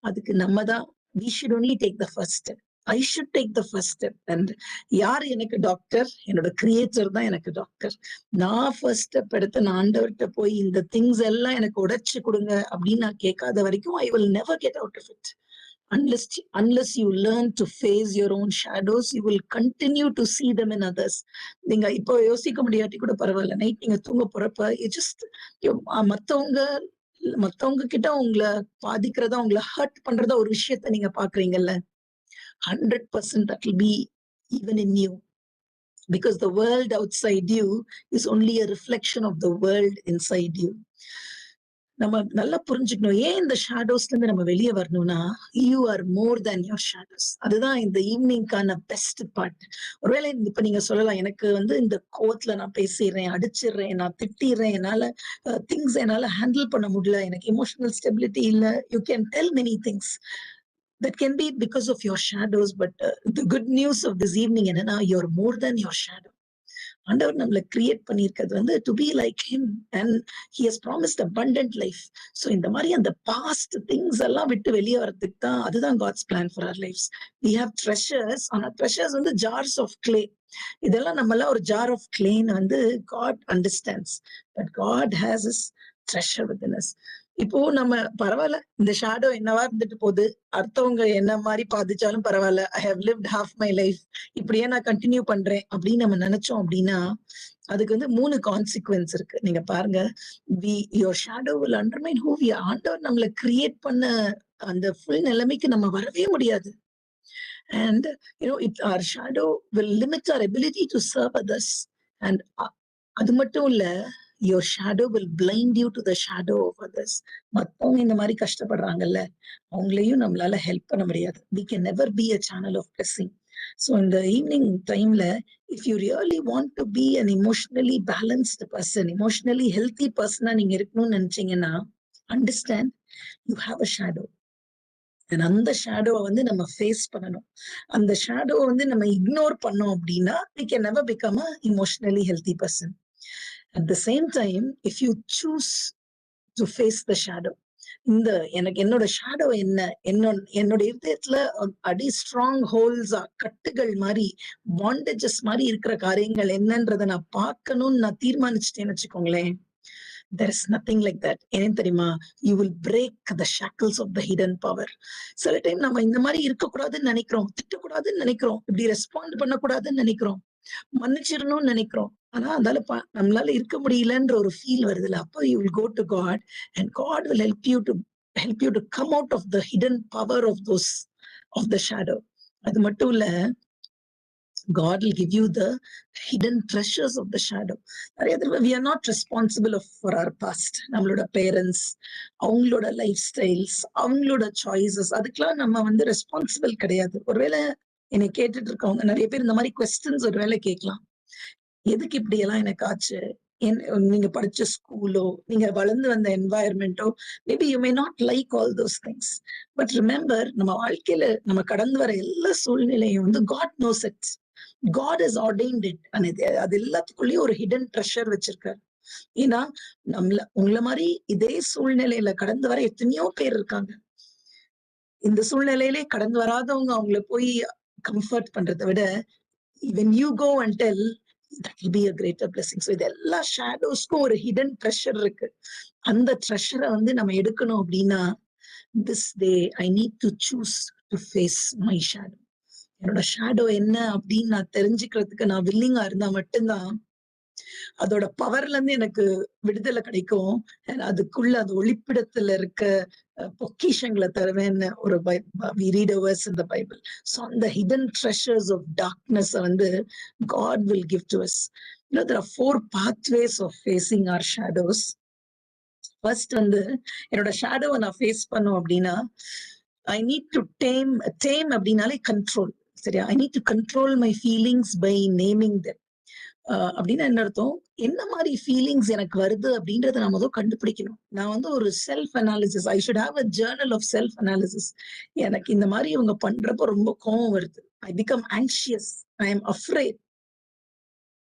அதுக்கு நம்ம தான் we should only take the first step. I should take the first step. And யார் எனக்கு டாக்டர்? என்னோட கிரியேட்டர் தான் எனக்கு டாக்டர். நான் ஃபர்ஸ்ட் ஸ்டெப் எடுத்து நான் ஆண்டவர்கிட்ட போய் இந்த திங்ஸ் எல்லாம் எனக்கு உடைச்சு கொடுங்க அப்படின்னு நான் கேட்காத வரைக்கும் I will never get out of it. Unless you learn to face your own shadows, you will continue to see them in others. நீங்க இப்போ யோசிக்க முடியாட்டி கூட பரவாயில்ல, நைட் நீங்க தூங்க போறப்ப மத்தவங்க கிட்ட உங்களை பாதிக்கிறதா, உங்களை ஹர்ட் பண்றதா ஒரு விஷயத்த நீங்க பாக்குறீங்கல்ல, 100% that will be even in you, because the world outside you is only a reflection of the world inside you. நம்ம நல்லா புரிஞ்சுக்கணும், ஏன் இந்த ஷேடோஸ்ல இருந்து நம்ம வெளியே வரணும்னா, you are more than your shadows. அதுதான் இந்த ஈவினிங்கான பெஸ்ட் பார்ட். ஒருவேளை இப்ப நீங்க சொல்லலாம், எனக்கு வந்து இந்த கோவத்துல நான் பேசிடுறேன், அடிச்சிடுறேன், நான் திட்டிடுறேன், என்னால என்னால ஹேண்டில் பண்ண முடியல, எனக்கு இமோஷனல் ஸ்டெபிலிட்டி இல்ல. You can tell many things. That can be because of your shadows, but the good news of this evening என்னன்னா, you're more than your shadow. ஆண்டவர் நம்மளை கிரியேட் பண்ணியிருக்கிறது வந்து to be like him, and he has promised abundant life. So இந்த மாதிரி அந்த past things எல்லாம் விட்டு வெளியே வரதுக்கு தான், அதுதான் God's plan for our lives. We have treasures. ஆனா ட்ரெஷர்ஸ் வந்து ஜார்ஸ் ஆஃப் கிளே. இதெல்லாம் நம்மளாம் ஒரு ஜார் ஆஃப் கிளேன்னு வந்து God understands, but God has is treasure within us. இப்போ நம்ம பரவாயில்ல, இந்த ஷேடோ என்னவா இருந்துட்டு போகுது, அடுத்தவங்க என்ன மாதிரி பாதிச்சாலும் பரவாயில்ல, I have lived half my life, இப்படியே நான் கண்டினியூ பண்றேன் அப்படின்னு நம்ம நினைச்சோம் அப்படின்னா அதுக்கு வந்து 3 கான்சிக்வன்ஸ் இருக்கு. நீங்க பாருங்க, your shadow will undermine who we are. ஆண்டவர் நம்மளை கிரியேட் பண்ண அந்த ஃபுல் நிலைமைக்கு நம்ம வரவே முடியாது. And our shadow will limit our ability to serve others. And அது மட்டும் இல்ல, your shadow will blind you to the shadow of others. மத்தவங்க இந்த மாதிரி கஷ்டப்படுறாங்கல்ல, அவங்களையும் நம்மளால ஹெல்ப் பண்ண முடியாது. We can never be a channel of blessing. So in the evening timeல, if you really want to be an emotionally balanced person, emotionally healthy person நீங்க இருக்கணும்னு நினைச்சீங்கன்னா, understand you have a shadow. அந்த ஷேடோவை வந்து நம்ம face பண்ணணும். அந்த ஷேடோவை வந்து நம்ம இக்னோர் பண்ணோம் அப்படின்னா we can never become a emotionally healthy person. At the same time, if you choose to face the shadow, என்னோட ஷேடோ என்னோட இதயத்துல அடி ஸ்ட்ராங் ஹோல்ஸா, கட்டுகள் மாதிரி, பாண்டேஜஸ் மாதிரி இருக்கிற காரியங்கள் என்னன்றதை நான் பார்க்கணும்னு நான் தீர்மானிச்சுட்டேன்னு வச்சுக்கோங்களேன், there is nothing like that. ஏன் தெரியுமா? You will break the shackles of the hidden power. சில டைம் நம்ம இந்த மாதிரி இருக்கக்கூடாதுன்னு நினைக்கிறோம், திட்டக்கூடாதுன்னு நினைக்கிறோம், இப்படி ரெஸ்பாண்ட் பண்ணக்கூடாதுன்னு நினைக்கிறோம், மன்னிச்சிடணும்னு நினைக்கிறோம். ஆனா அதால நம்மளால இருக்க முடியலன்ற ஒரு ஃபீல் வருதுல்ல, அப்போ you will go to God and God will help you to come out of the hidden power of the shadow. அது மட்டும் இல்ல, God will give you the hidden treasures of the shadow. We are not responsible for our past. நம்மளோட parents, அவங்களோட life styles, அவங்களோட choices, அதுக்கெல்லாம் நம்ம வந்து responsible கிடையாது. ஒருவேளை என்னை கேட்டுட்டு இருக்கவங்க நிறைய பேர் இந்த மாதிரி கொஸ்டின்ஸ் ஒருவேளை கேட்கலாம், எதுக்கு இப்படி எல்லாம் எனக்கு ஆச்சு, நீங்க படிச்ச ஸ்கூலோ, நீங்க வளர்ந்து வந்த என்வாயர்மெண்டோ, maybe you may not like all those things, but remember, நம்ம வாழ்க்கையில நம்ம கடந்து வர எல்லா சூழ்நிலையும் வந்து God knows it. God has ordained it. அது எல்லாத்துக்குள்ளேயும் ஒரு ஹிடன் ட்ரெஷர் வச்சிருக்காரு. ஏன்னா உங்களை மாதிரி இதே சூழ்நிலையில கடந்து வர எத்தனையோ பேர் இருக்காங்க. இந்த சூழ்நிலையிலே கடந்து வராதவங்க அவங்களை போய் கம்ஃபர்ட் பண்றதை விட, when you go and tell, that will be a greater blessing. So இது எல்லா ஷேடோஸ்க்கும் ஒரு ஹிடன் ட்ரெஷர் இருக்கு. அந்த ட்ரெஷரை வந்து நம்ம எடுக்கணும் அப்படின்னா, this day I need to choose to face my shadow. என்னோட ஷேடோ என்ன அப்படின்னு நான் தெரிஞ்சுக்கிறதுக்கு நான் வில்லிங்கா இருந்தா மட்டும்தான் அதோட பவர்ல இருந்து எனக்கு விடுதலை கிடைக்கும். அதுக்குள்ள அது ஒளிப்பிடத்துல இருக்க பொக்கிஷங்களை தருவேன்னு ஒரு we read a verse in the Bible. So அந்த hidden treasures of darkness வந்து God will give to us. There are 4 pathways of facing our shadows. First வந்து என்னோட ஷேடோவை நான் ஃபேஸ் பண்ணும் அப்படின்னா, ஐ நீட் டு டேம் அப்படின்னாலே கண்ட்ரோல். சரியா? I need to control my feelings by naming them. அப்படின்னா என்ன அர்த்தம்? என்ன மாதிரி ஃபீலிங்ஸ் எனக்கு வருது அப்படின்றத நான் முதல் கண்டுபிடிக்கணும். நான் வந்து ஒரு self analysis, I should have a journal of self analysis. எனக்கு இந்த மாதிரி இவங்க பண்றப்போ ரொம்ப கோவம் வருது. I become anxious, I am afraid.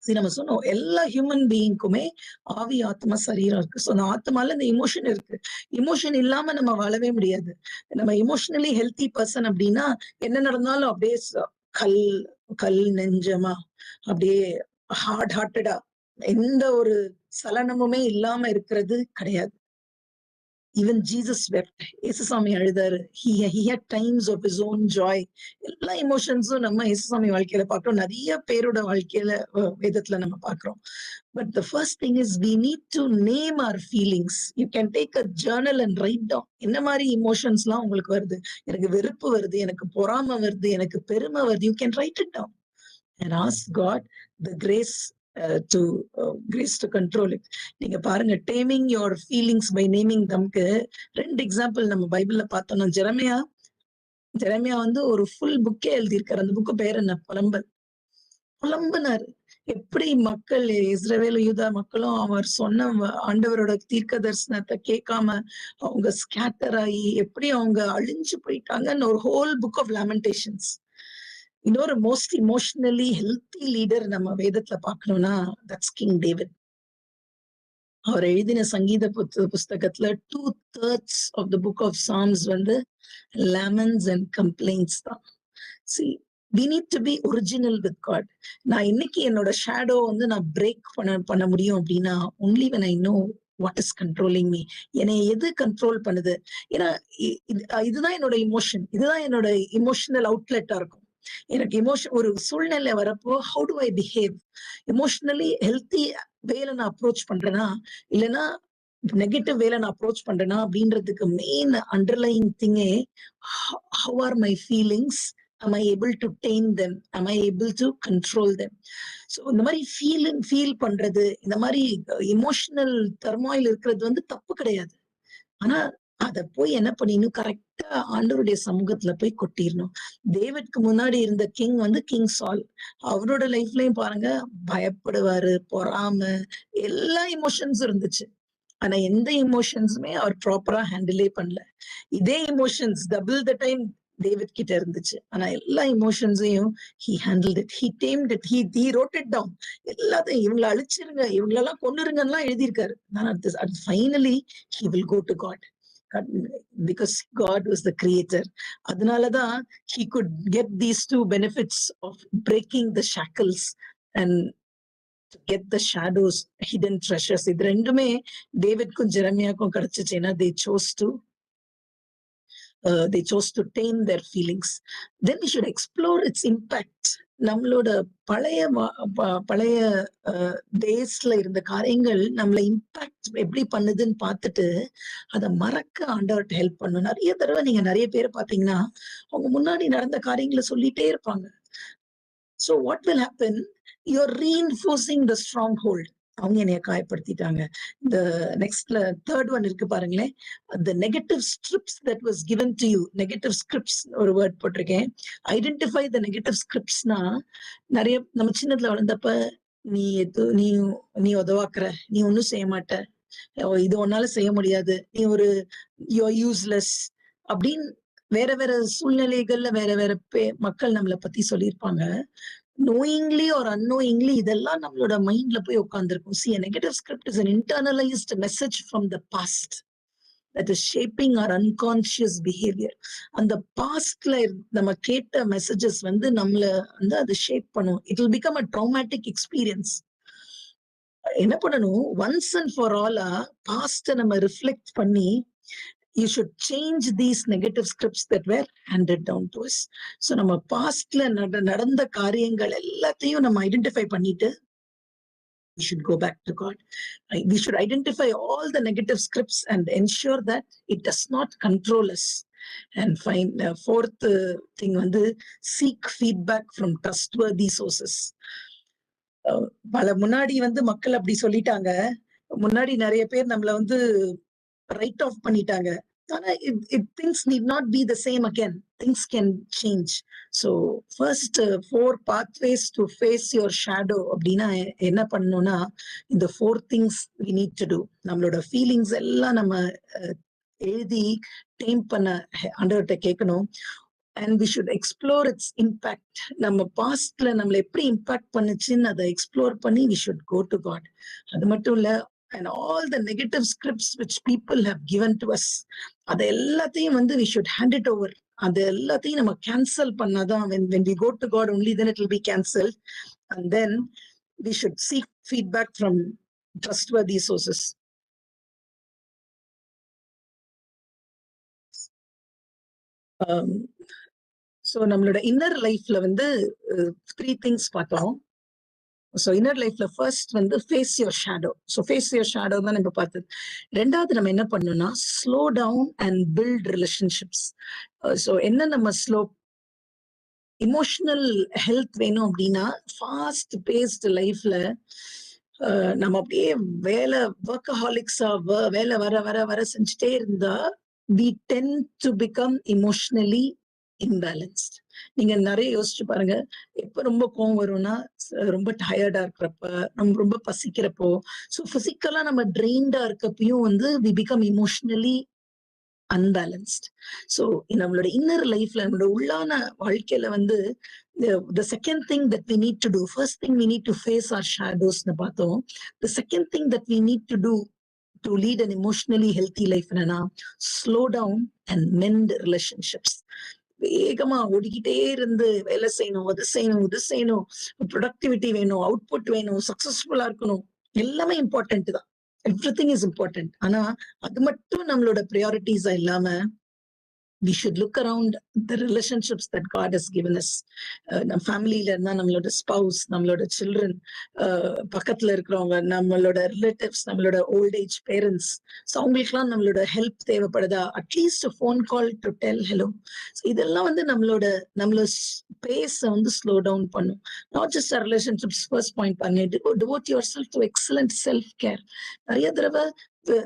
நம்ம சொன்னோம் எல்லா ஹியூமன் பீயிங்க்குமே ஆவி, ஆத்மா, சரீரம் இருக்கு. ஸோ அந்த ஆத்மால இந்த இமோஷன் இருக்கு. இமோஷன் இல்லாம நம்ம வாழவே முடியாது. நம்ம இமோஷனலி ஹெல்த்தி பர்சன் அப்படின்னா என்ன நடந்தாலும் அப்படியே கல் கல் நெஞ்சமா, அப்படியே ஹார்ட் ஹார்ட்டடா, எந்த ஒரு சலனமுமே இல்லாம இருக்கிறது கிடையாது. Even Jesus wept. இயேசுசாமி அழுதாரு. he had times of his own joy. எல்லா இமோஷன்ஸும் நம்ம இயேசுசாமி வாழ்க்கையில பார்க்கிறோம். நிறைய பேரோட வாழ்க்கையில வேதத்துல நம்ம பார்க்கிறோம். But the first thing is we need to name our feelings. You can take a journal and write down. என்ன மாதிரி இமோஷன்ஸ்லாம் உங்களுக்கு வருது? எனக்கு வெறுப்பு வருது, எனக்கு பொறாமை வருது, எனக்கு பெருமை வருது. You can write it down and ask God the grace to control it. நீங்க பாருங்க, taming your feelings by naming themக்கு 2 example நம்ம பைபிள்ல பார்த்தோம்னா, ஜெரமியா வந்து ஒரு ஃபுல் புக்கே எழுதியிருக்காரு. அந்த புக்கு பேர் என்ன? புலம்புனாரு. எப்படி மக்கள் இஸ்ரவேல் யூதா மக்களும் அவர் சொன்ன ஆண்டவரோட தீர்க்க தரிசனத்தை கேட்காம அவங்க ஸ்கேட்டர் ஆகி எப்படி அவங்க அழிஞ்சு போயிட்டாங்கன்னு ஒரு ஹோல் புக் ஆஃப் லேமெண்டேஷன்ஸ். இன்னொரு மோஸ்ட் இமோஷனலி ஹெல்த்தி லீடர் நம்ம வேதத்துல பார்க்கணும்னா தட்ஸ் கிங் டேவிட். அவர் எழுதின சங்கீத புஸ்தகத்துல 2/3 of the book of Psalms வந்து லேமன்ஸ் அண்ட் கம்ப்ளைண்ட்ஸ் தான். See, we need to be original with God. நான் இன்னைக்கு என்னோட ஷேடோ வந்து நான் பிரேக் பண்ண முடியும் அப்படின்னா only when I know what is controlling me. என்னை எது கண்ட்ரோல் பண்ணுது? ஏன்னா இதுதான் என்னோட இமோஷன், இதுதான் என்னோட இமோஷனல் அவுட்லெட்டா இருக்கும். எனக்கு இமோஷன் ஒரு சூழ்நிலை வரப்போ how do I behave? Emotionally healthy வேலை நான் அப்ரோச் பண்றேனா இல்லைன்னா நெகட்டிவ் வேலை நான் அப்ரோச் பண்றேனா அப்படின்றதுக்கு மெயின் அண்டர்லைங் திங்கே how are my feelings? Am I able to tame them? Am I able to control them? So இந்த மாதிரி ஃபீல் பண்றது, இந்த மாதிரி இமோஷனல் டர்மாயில் இருக்கிறது வந்து தப்பு கிடையாது. ஆனா அத போய் என்ன பண்ணிடணும்? கரெக்டா ஆண்டவருடைய சமூகத்துல போய் கொட்டிடணும். டேவிட்க்கு முன்னாடி இருந்த கிங் வந்து கிங் சால். அவரோட லைஃப்லயும் பாருங்க, பயப்படுவாரு, பொறாம, எல்லா இமோஷன்ஸும் இருந்துச்சு. ஆனா எந்த இமோஷன்ஸுமே அவர் ப்ராப்பரா ஹேண்டிலே பண்ணல. இதே emotions double the time David கிட்ட இருந்துச்சு. ஆனா எல்லா இமோஷன்ஸையும் he handled it, he tamed it, he wrote it down. எல்லாத்தையும் இவங்களை அழிச்சிருங்க, இவங்களெல்லாம் கொன்னுருங்கன்னு எழுதியிருக்காரு. நான் finally he will go to God. Because God was the creator. அதனாலதான் he could get these 2 benefits of breaking the shackles and to get the shadows, hidden treasures. இது ரெண்டுமே டேவிட்க்கும் ஜெரமியாக்கும் கிடைச்சிச்சுன்னா they chose to tame their feelings. Then we should explore its impact. நம்மளோட பழைய டேஸ்ல இருந்த காரியங்கள் நம்மள impact எப்படி பண்ணுதுன்னு பார்த்துட்டு அதை மறக்க ஆண்டவர்கிட்ட ஹெல்ப் பண்ணும். நிறைய தடவை நீங்க நிறைய பேரை பார்த்தீங்கன்னா அவங்க முன்னாடி நடந்த காரியங்களை சொல்லிட்டே இருப்பாங்க. So what will happen? You're reinforcing the stronghold. அவங்க என்னைய காயப்படுத்திட்டாங்க. இந்த நெக்ஸ்ட்ல 3rd ஒன் இருக்கு பாருங்களேன். the negative scripts that was given to you. negative scripts ஒரு வேர்ட் போட்டிருக்கேன். ஐடென்டிஃபை the negative scriptsனா, நிறைய நம்ம சின்னதுல வளர்ந்தப்ப நீ உதவாக்குற, நீ ஒன்னும் செய்ய மாட்ட, இது ஒன்னால செய்ய முடியாது, நீ ஒரு யூஸ்லெஸ் அப்படின்னு வேற வேற சூழ்நிலைகள்ல வேற வேற மக்கள் நம்மளை பத்தி சொல்லியிருப்பாங்க. knowingly or unknowingly இதெல்லாம் நம்மளோட மைண்ட்ல போய் உட்கார்ந்துருக்கும். See, a negative script is an internalized message from the past that is shaping our unconscious behavior. அந்த பாஸ்ட்ல நம்ம கேட்ட மெசேஜஸ் வந்து நம்மள வந்து அது ஷேப் பண்ணும். it will become a traumatic experience. என்ன பண்ணணும்? once and for all பாஸ்ட நம்ம ரிஃப்ளெக்ட் பண்ணி you should change these negative scripts that were handed down to us. So நம்ம பாஸ்ட்ல நடந்த காரியங்கள் எல்லாத்தையும் நம்ம ஐடென்டிஃபை பண்ணிட்டு we should go back to God. We should identify all the negative scripts and ensure that it does not control us. And find 4th thing வந்து seek feedback from trustworthy sources. பல முன்னாடி வந்து மக்கள் அப்படி சொல்லிட்டாங்க. முன்னாடி நிறைய பேர் நம்மள வந்து ரைட் ஆஃப் பண்ணிட்டாங்க. ஆனா things need not be the same again. Things can change. So first 4 pathways to face your shadow அப்படின்னா என்ன பண்ணணும்னா, இந்த 4 things we need to do. நம்மளோட ஃபீலிங்ஸ் எல்லாம் நம்ம எழுதி டேம் பண்ண ஆண்டவர்கிட்ட கேட்கணும். And we should explore its impact. நம்ம பாஸ்ட்ல நம்மள எப்படி இம்பாக்ட் பண்ணுச்சுன்னு அதை எக்ஸ்ப்ளோர் பண்ணி we should go to God. அது மட்டும் இல்ல, and all the negative scripts which people have given to us, அது எல்லாத்தையும் வந்து we should hand it over. அது எல்லாத்தையும் நம்ம கேன்சல் பண்ணாதான், when we go to God only then it will be cancelled. And then we should seek feedback from trustworthy sources. So நம்மளோட inner லைஃப்ல வந்து 3 திங்ஸ் பார்த்தோம். ஸோ இன்னர் லைஃப்ல first வந்து face your shadow. So face your shadow தான் நம்ம பார்த்தது. ரெண்டாவது நம்ம என்ன பண்ணணும்னா slow down and build relationships. So என்ன நம்ம இமோஷனல் ஹெல்த் வேணும் அப்படின்னா, ஃபாஸ்ட் பேஸ்ட் லைஃப்ல நம்ம அப்படியே வேலை ஒர்க்கஹாலிக்ஸா வேலை வர வர வர செஞ்சுட்டே இருந்தா we tend to become emotionally imbalanced. நீங்க நிறைய யோசிச்சு பாருங்க, எப்ப ரொம்ப கோவம் வரும்னா ரொம்ப டயர்டா இருக்கிறப்ப, ரொம்ப பசிக்கிறப்போ. ஸோ பிசிக்கலா நம்ம ட்ரெயின்டா இருக்கப்பயும் வந்து we become emotionally unbalanced. So நம்மளோட இன்னர் லைஃப்ல நம்மளோட உள்ளான வாழ்க்கையில வந்து the second thing that we need to do, first thing we need to face our shadows னு பார்த்தோம். The second thing that we need to do to lead an emotionally healthy life என்னன்னா slow down and mend relationships. வேகமா ஓடிக்கிட்டே இருந்து வேலை செய்யணும், அது செய்யணும், இது செய்யணும், ப்ரொடக்டிவிட்டி வேணும், அவுட்புட் வேணும், சக்சஸ்ஃபுல்லா இருக்கணும், எல்லாமே இம்பார்ட்டன்ட் தான். Everything is important. ஆனா அது மட்டும் நம்மளோட ப்ரையாரிட்டிஸா இல்லாம we should look around the relationships that God has given us. நம்ம ஃபேமிலியில இருந்தா நம்மளோட ஸ்பவுஸ், நம்மளோட சில்ட்ரன், பக்கத்துல இருக்கிறவங்க, நம்மளோட ரிலேட்டிவ்ஸ், நம்மளோட ஓல்ட் ஏஜ் பேரண்ட்ஸ். ஸோ அவங்களுக்குலாம் நம்மளோட ஹெல்ப் தேவைப்படுதா, at least phone call to tell hello. So இதெல்லாம் வந்து நம்மளோட பேஸ வந்து ஸ்லோ டவுன் பண்ணும். Not just relationships first point பாருங்க, devote your self to excellent self care. நிறைய தடவை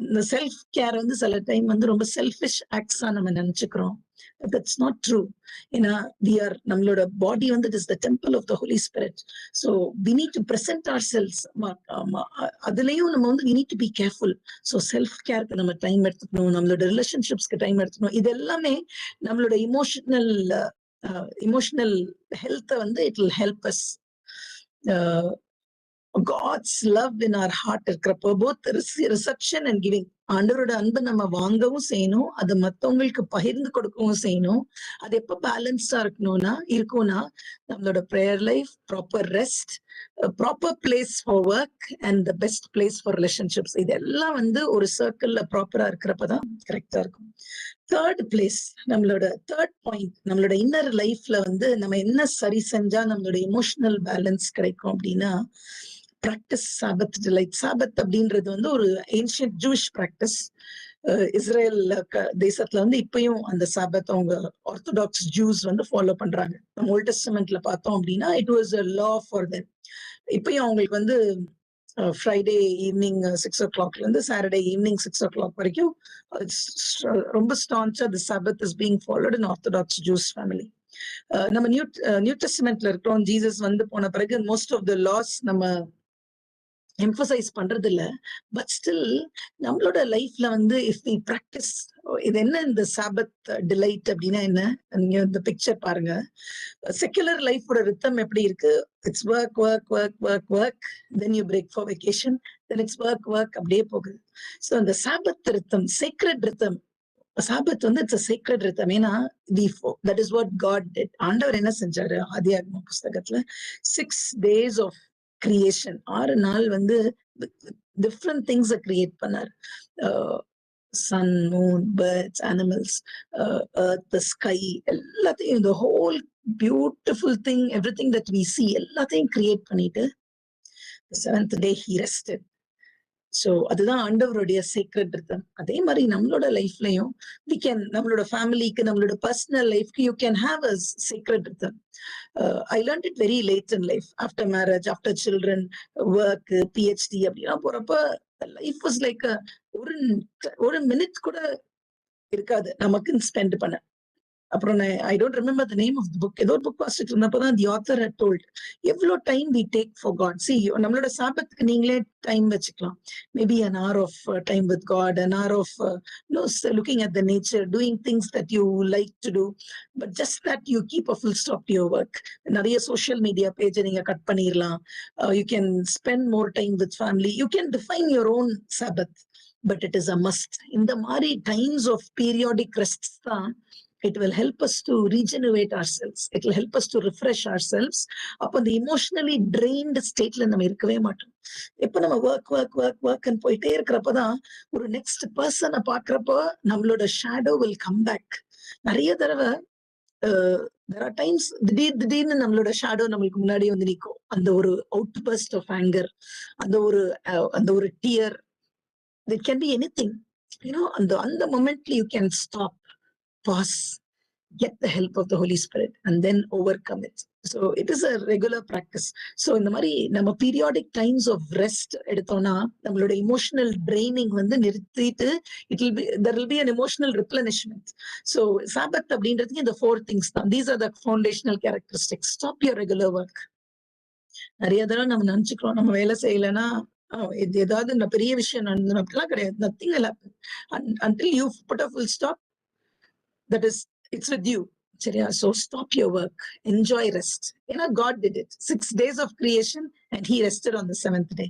இந்த செல்ஃப் கேர் வந்து சில டைம் வந்து ரொம்ப செல்ஃபிஷ் ஆக்ட்ஸா நம்ம நினைச்சுக்கிறோம். That's not true. ஏன்னா நம்மளோட பாடி வந்து it is the temple of the Holy Spirit. So we need to present ourselves. அதுலயும் நம்ம வந்து we need to be careful. So self careக்கு நம்ம டைம் எடுத்துக்கணும், நம்மளோட ரிலேஷன்ஷிப்ஸ்க்கு டைம் எடுத்துக்கணும். இது எல்லாமே நம்மளோட இமோஷனல் ஹெல்த்தை வந்து it will help us. God's love in our heart இருக்கிறப்போ both reception and giving, ஆண்டவரோட அன்பை நம்ம வாங்கவும் செய்யணும், அதை மற்றவங்களுக்கு பகிர்ந்து கொடுக்கவும் செய்யணும். அது எப்ப பேலன்ஸ்டா இருக்கும்னா நம்மளோட prayer life, proper rest, proper place for work and the best place for relationships, இதெல்லாம் வந்து ஒரு சர்க்கிள்ல ப்ராப்பரா இருக்கிறப்பதான் கரெக்டா இருக்கும். தேர்ட் பிளேஸ், நம்மளோட தேர்ட் பாயிண்ட், நம்மளோட இன்னர் லைஃப்ல வந்து நம்ம என்ன சரி செஞ்சா நம்மளோட இமோஷனல் பேலன்ஸ் கிடைக்கும் அப்படின்னா practice Sabbath delight. Sabbath அப்படின்றது வந்து ஒரு ancient Jewish practice. இஸ்ரேல் தேசத்துல வந்து இப்பயும் அந்த சாபத் அவங்க ஆர்த்தடாக்ஸ் ஜூஸ் வந்து ஃபாலோ பண்றாங்க. நம்ம ஓல்ட் டெஸ்டமெண்ட்ல பார்த்தோம் அப்படின்னா it was a law for them. இப்பயும் அவங்களுக்கு வந்து ஃப்ரைடே ஈவினிங் 6 o'clock இருந்து சாட்டர்டே ஈவினிங் 6 o'clock வரைக்கும் ரொம்ப ஸ்டான்ச்சா the Sabbath is being followed in Orthodox Jewish family. நம்ம நியூ டெஸ்டமெண்ட்ல இருக்கிறோம். ஜீசஸ் வந்து போன பிறகு மோஸ்ட் ஆஃப் த லாஸ் நம்ம எம்பசைஸ் பண்றது இல்ல. பட் ஸ்டில் நம்மளோட லைஃப்ல வந்து இஃப் வி பிராக்டிஸ், இது என்ன இந்த சாபத் டிலைட் அப்படின்னா என்ன, நீங்க இந்த பிக்சர் பாருங்க. செக்குலர் லைஃபோட ரித்தம் எப்படி இருக்கு? It's work work work work work, then you break for vacation, then it's work work, அப்படியே போகுது. ஸோ அந்த சாபத் ரித்தம், சேக்ரெட் ரித்தம், சாபத் வந்து இட்ஸ் சேக்ரெட் ரித்தம். ஏன்னா that is what God did. ஆண்டவர் என்ன செஞ்சாரு ஆதியாகம புஸ்தகத்துல? 6 days ஆஃப் கிரியேஷன், 6 நாள் வந்து டிஃப்ரெண்ட் திங்ஸ் கிரியேட் பண்ணார். Sun, moon, birds, animals, earth, sky, எல்லாத்தையும், the whole beautiful thing, everything that we see, எல்லாத்தையும் கிரியேட் பண்ணிட்டு the 7th day he rested. So அதுதான் ஆண்டவருடைய சீக்ரெட் ரிதம். அதே மாதிரி நம்மளோட லைஃப்லயும் நம்மளோட ஃபேமிலிக்கு, நம்மளோட பர்சனல் லைஃப்க்கு you can have a secret rhythm. I learned it very late in life, after marriage, after children, work, PhD அப்படின்னா போறப்ப லைஃப் வாஸ் லைக் ஒரு மினிட் கூட இருக்காது நமக்குன்னு ஸ்பெண்ட் பண்ண. அப்புறம் I don't remember the name of the book. ஏதோ ஒரு புக் வாசிச்சுட்டு இருந்தப்பதான் தி ஆத்தர் ஹட் டோல்ட் எவ்வளோ time we take for God. சி நம்மளோட சாபத்துக்கு நீங்களே டைம் வச்சுக்கலாம். Maybe an hour of time with God, an hour of looking at the nature, doing things that you like to do, but just that you keep a full stop to your work. நிறைய social media பேஜை நீங்க cut பண்ணிடலாம். You can spend more time with family. You can define your own Sabbath, but it is a must. இந்த மாதிரி times of periodic rests தான் it will help us to regenerate ourselves. It will help us to refresh ourselves. அப்போ அந்த emotionally drained stateல நம்ம இருக்கவே மாட்டோம். எப்ப நம்ம work போயிட்டே இருக்கிறப்பதான் ஒரு நெக்ஸ்ட் பர்சனை பாக்குறப்போ நம்மளோட ஷேடோ will come back. நிறைய தடவை there are times திடீர்னு நம்மளோட ஷேடோ நம்மளுக்கு முன்னாடி வந்து நிற்கும். அந்த ஒரு அவுட் பர்ஸ்ட் ஆஃப் ஆங்கர், அந்த ஒரு dear, it can be anything. அந்த மொமெண்ட்ல you can stop, pause, get the help of the Holy Spirit, and then overcome it. So it is a regular practice. So இந்த மாதிரி நம்ம periodic times of rest எடுத்தோம்னா நம்மளோட emotional draining வந்து நிறுத்திட்டு there will be an emotional replenishment. So Sabbath அப்படின்றதுக்கு இந்த 4 things தான். These are the foundational characteristics. Stop your regular work. நிறைய தடவை நம்ம நினைச்சுக்கிறோம் நம்ம வேலை செய்யலைன்னா ஏதாவது பெரிய விஷயம் நடந்தது, அப்படிலாம் கிடையாது. Nothing will happen until you put a full stop. That is, it's with you. So stop your work, enjoy rest. God did it. 6 days of creation and he rested on the 7th day.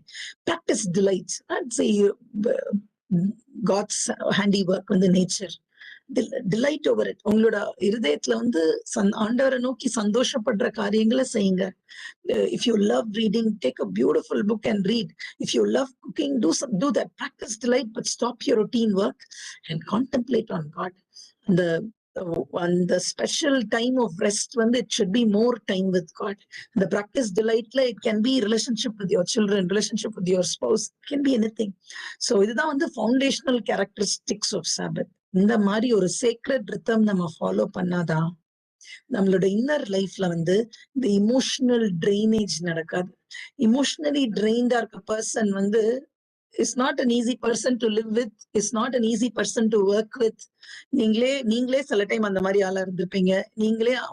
Practice delight. I'd say God's handiwork on the nature. Delight over it. உங்களோட இருதயத்துல வந்து ஆண்டவரை நோக்கி சந்தோஷப்படுற காரியங்களை செய்யுங்க. If you love reading, take a beautiful book and read. If you love cooking, do that. Practice delight, but stop your routine work and contemplate on God. The special time of rest, when it should be more time with God. The practice delight, it can be relationship with your children, relationship with your spouse, it can be anything. So இதுதான் வந்து foundational characteristics of Sabbath. இந்த மாதிரி ஒரு sacred rhythm நம்ம follow பண்ணாதான் நம்மளோட inner லைஃப்ல வந்து இந்த இமோஷனல் ட்ரைனேஜ் நடக்காது. இமோஷனலி ட்ரெயின்டா இருக்க பர்சன் வந்து is not an easy person to live with, is not an easy person to work with. நீங்களே சில டைம் அந்த மாதிரி ஆளா இருந்திருப்பீங்க.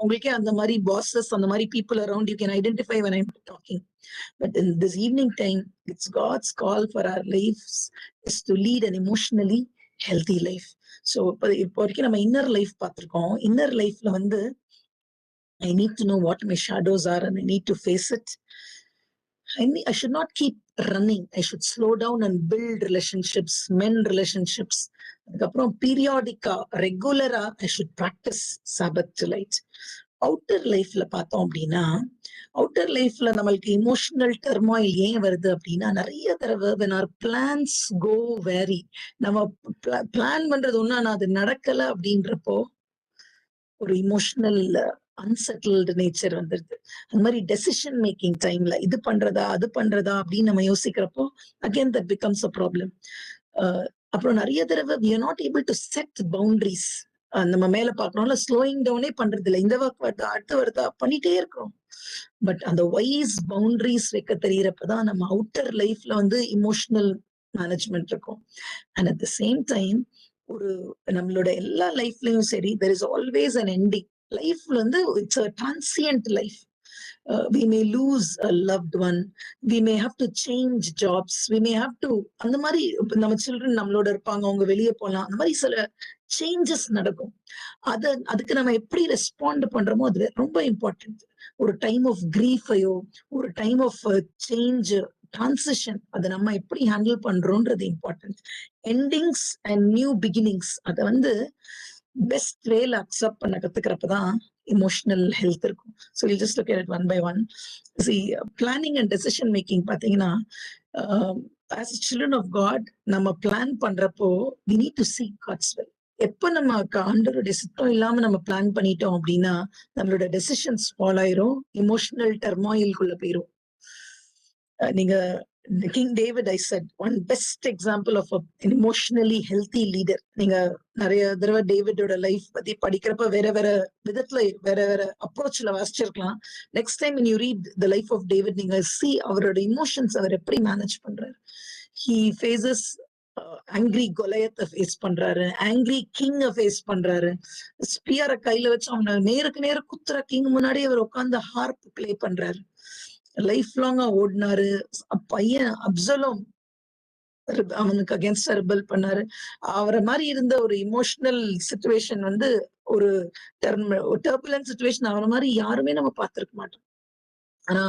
உங்களுக்கே அந்த மாதிரி பாசஸ், அந்த மாதிரி people around you can identify when I'm talking. But in this evening time, it's God's call for our lives is to lead an emotionally healthy life. So இப்போ வரைக்கும் நம்ம இன்னர் லைஃப் பார்த்திருக்கோம். இன்னர் லைஃப்ல வந்து I need to know what my shadows are and I need to face it. I should not keep running. I should slow down and build relationships, mend relationships. அதுக்கப்புறம் பீரியாடிக்கா, ரெகுலரா I should practice Sabbath delight. Outer லைஃப்ல பார்த்தோம் அப்படின்னா, outer லைஃப்ல நம்மளுக்கு emotional turmoil ஏன் வருது அப்படின்னா, நிறைய தடவை when our plans go vary, நம்ம பிளான் பண்றது ஒண்ணு ஆனா அது நடக்கல அப்படின்றப்போ ஒரு இமோஷனல் அன்செட்டில்டு நேச்சர் வந்துருது. அந்த மாதிரி டெசிஷன் மேக்கிங் டைம்ல இது பண்றதா அது பண்றதா அப்படின்னு நம்ம யோசிக்கிறப்போ again that becomes a problem. அப்புறம் நிறைய தடவை we are not able to set boundaries. நம்ம மேல பாக்கணும்ல, ஸ்லோயிங் டவுனே பண்றது இல்லை. இந்த ஒர்க் வருதா அடுத்து வருதா பண்ணிட்டே இருக்கிறோம். பட் அந்த வைஸ் பவுண்டரிஸ் வைக்க தெரியறப்பதான் நம்ம அவுட்டர் லைஃப்ல வந்து இமோஷனல் மேனேஜ்மெண்ட் இருக்கும். And at the same time ஒரு நம்மளோட எல்லா லைஃப்லயும் சரி, there is always an ending. லைஃப்ல வந்து it's a transient life. We may lose a loved one, we may have to change jobs, we may have to, அந்த மாதிரி நம்ம சில்ட்ரன் நம்மளோட இருப்பாங்க, அவங்க வெளியே போகலாம், அந்த மாதிரி சில சேஞ்சஸ் நடக்கும். அதுக்கு நம்ம எப்படி ரெஸ்பாண்ட் பண்றோமோ அது ரொம்ப இம்பார்ட்டன்ட். ஒரு டைம் ஆஃப் கிரீஃபையோ, ஒரு டைம் ஆஃப் சேஞ்ச், டிரான்சிஷன், அதை நம்ம எப்படி ஹேண்டில் பண்றோம்ன்றது important. Endings and new beginnings அதை வந்து பெஸ்ட் வேல அக்செப்ட் பண்ண கத்துக்கிறப்பதான் இமோஷனல் ஹெல்த் இருக்கும். So will just look at it one by one. Planning and decision making பார்த்தீங்கன்னா, ஆஸ் சில்ட்ரன் ஆஃப் காட் நம்ம பிளான் பண்றப்போ we need to seek God's will. எப்ப நம்ம ஆண்டவருடைய சித்தம் இல்லாம நம்ம பிளான் பண்ணிட்டோம் அப்படின்னா நம்மளோட டெசிஷன்ஸ் ஃபாலோ ஆயிரும், இமோஷனல் டர்மாயில்குள்ள போயிரும். நீங்க King David, I said, one best example of an emotionally healthy leader. நீங்க நிறைய தடவை டேவிடோட லைஃப் பத்தி படிக்கிறப்ப வேற வேற விதத்துல வேற வேற அப்ரோச்ல வாசிச்சிருக்கலாம். Next time when you read the life of David, நீங்க see அவரோட இமோஷன்ஸ் அவர் எப்படி மேனேஜ் பண்றாரு. he faces ஆங்கிரி கொலையத்தை ஃபேஸ் பண்றாரு, ஆங்கிரி கிங் ஃபேஸ் பண்றாரு. ஸ்பியரை கையில வச்சு அவனை நேருக்கு நேர குத்துற கிங் முன்னாடி அவர் உட்காந்து ஹார்ப் பிளே பண்றாரு. லைஃப் லாங்கா ஓடினாரு. பையன் அப்சலோம் அவனுக்கு அகேன்ஸ்டா ரிபல் பண்ணாரு. அவரை மாதிரி இருந்த ஒரு இமோஷனல் சிச்சுவேஷன் வந்து ஒரு டர்புலன்ட் சிச்சுவேஷன் அவரை மாதிரி யாருமே நம்ம பார்த்திருக்க மாட்டோம். ஆனா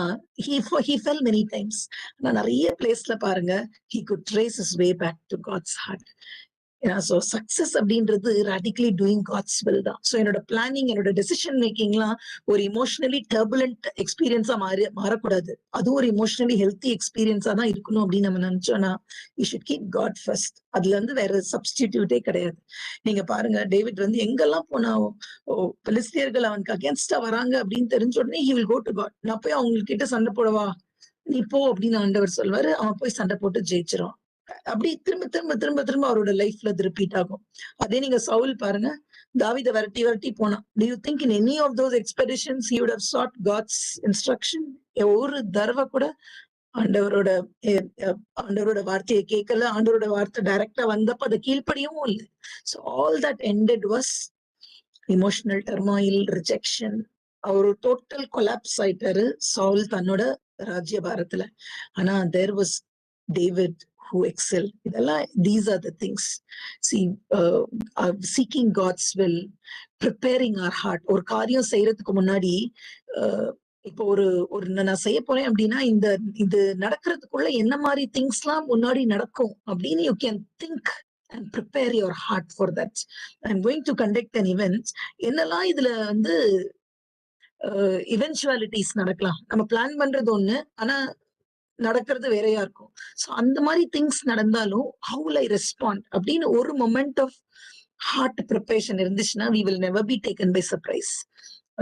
he fell many times. ஆனா நிறைய பிளேஸ்ல பாருங்க, he could trace his way back to God's heart. So success அப்படின்றது radically doing God's will தான். ஸோ என்னோட பிளானிங், என்னோட டெசிஷன் மேக்கிங்லாம் ஒரு இமோஷனலி டர்புலண்ட் எக்ஸ்பீரியன்ஸா மாறக்கூடாது. அது ஒரு இமோஷனலி ஹெல்த்தி எக்ஸ்பீரியன்ஸா தான் இருக்கணும் அப்படின்னு நம்ம நினைச்சோம்னா you should keep God first. அதுல இருந்து வேற சப்ஸ்டிடியூட்டே கிடையாது. நீங்க பாருங்க, டேவிட் வந்து எங்கெல்லாம் போனா பெலிஸ்தியர்கள் அவனுக்கு அகேன்ஸ்டா வராங்க அப்படின்னு தெரிஞ்ச உடனே he will go to God. நான் போய் அவங்க கிட்ட சண்டை போடவா, நீ போ அப்படின்னு ஆண்டவர் சொல்வாரு. அவன் போய் சண்டை போட்டு ஜெயிச்சிரும். அப்படி திரும்ப திரும்ப திரும்ப திரும்ப அவரோட லைஃப்ல அது ரிப்பீட் ஆகும். அதே நீங்க சவுல் பாருங்க, தாவீதை விரட்டி விரட்டி போனான். Do you think in any of those expeditions he would have sought God's instruction? ஒரு தடவை கூட ஆண்டவரோட வார்த்தையை கேட்கல, ஆண்டவரோட வார்த்தை டைரக்டா வந்தப்ப அதை கீழ்ப்படியவும் இல்லை. So all that ended was emotional turmoil, rejection. அவரு டோட்டல் கொலாப்ஸ் ஆயிட்டாரு சவுல் தன்னோட ராஜ்யபாரத்துல. ஆனா there was David who excelled. இதெல்லாம் these are the things. See, seeking God's will, preparing our heart. ஒரு காரியம் செய்யறதுக்கு முன்னாடி இப்போ ஒரு நான் செய்ய போறேன் அப்படின்னா இது நடக்கிறதுக்குள்ள என்ன மாதிரி திங்ஸ் எல்லாம் முன்னாடி நடக்கும் அப்படின்னு you can think and prepare your heart for that. I'm going to conduct an event. என்னெல்லாம் இதுல வந்து eventualities நடக்கலாம். நம்ம பிளான் பண்றது ஒண்ணு, ஆனா நடக்கிறது வேறையா இருக்கும். ஸோ அந்த மாதிரி திங்ஸ் நடந்தாலும் how will I respond அப்படின்னு ஒரு மொமெண்ட் ஆஃப் ஹார்ட் ப்ரிப்பரேஷன் இருந்துச்சுன்னா we will never be taken by surprise.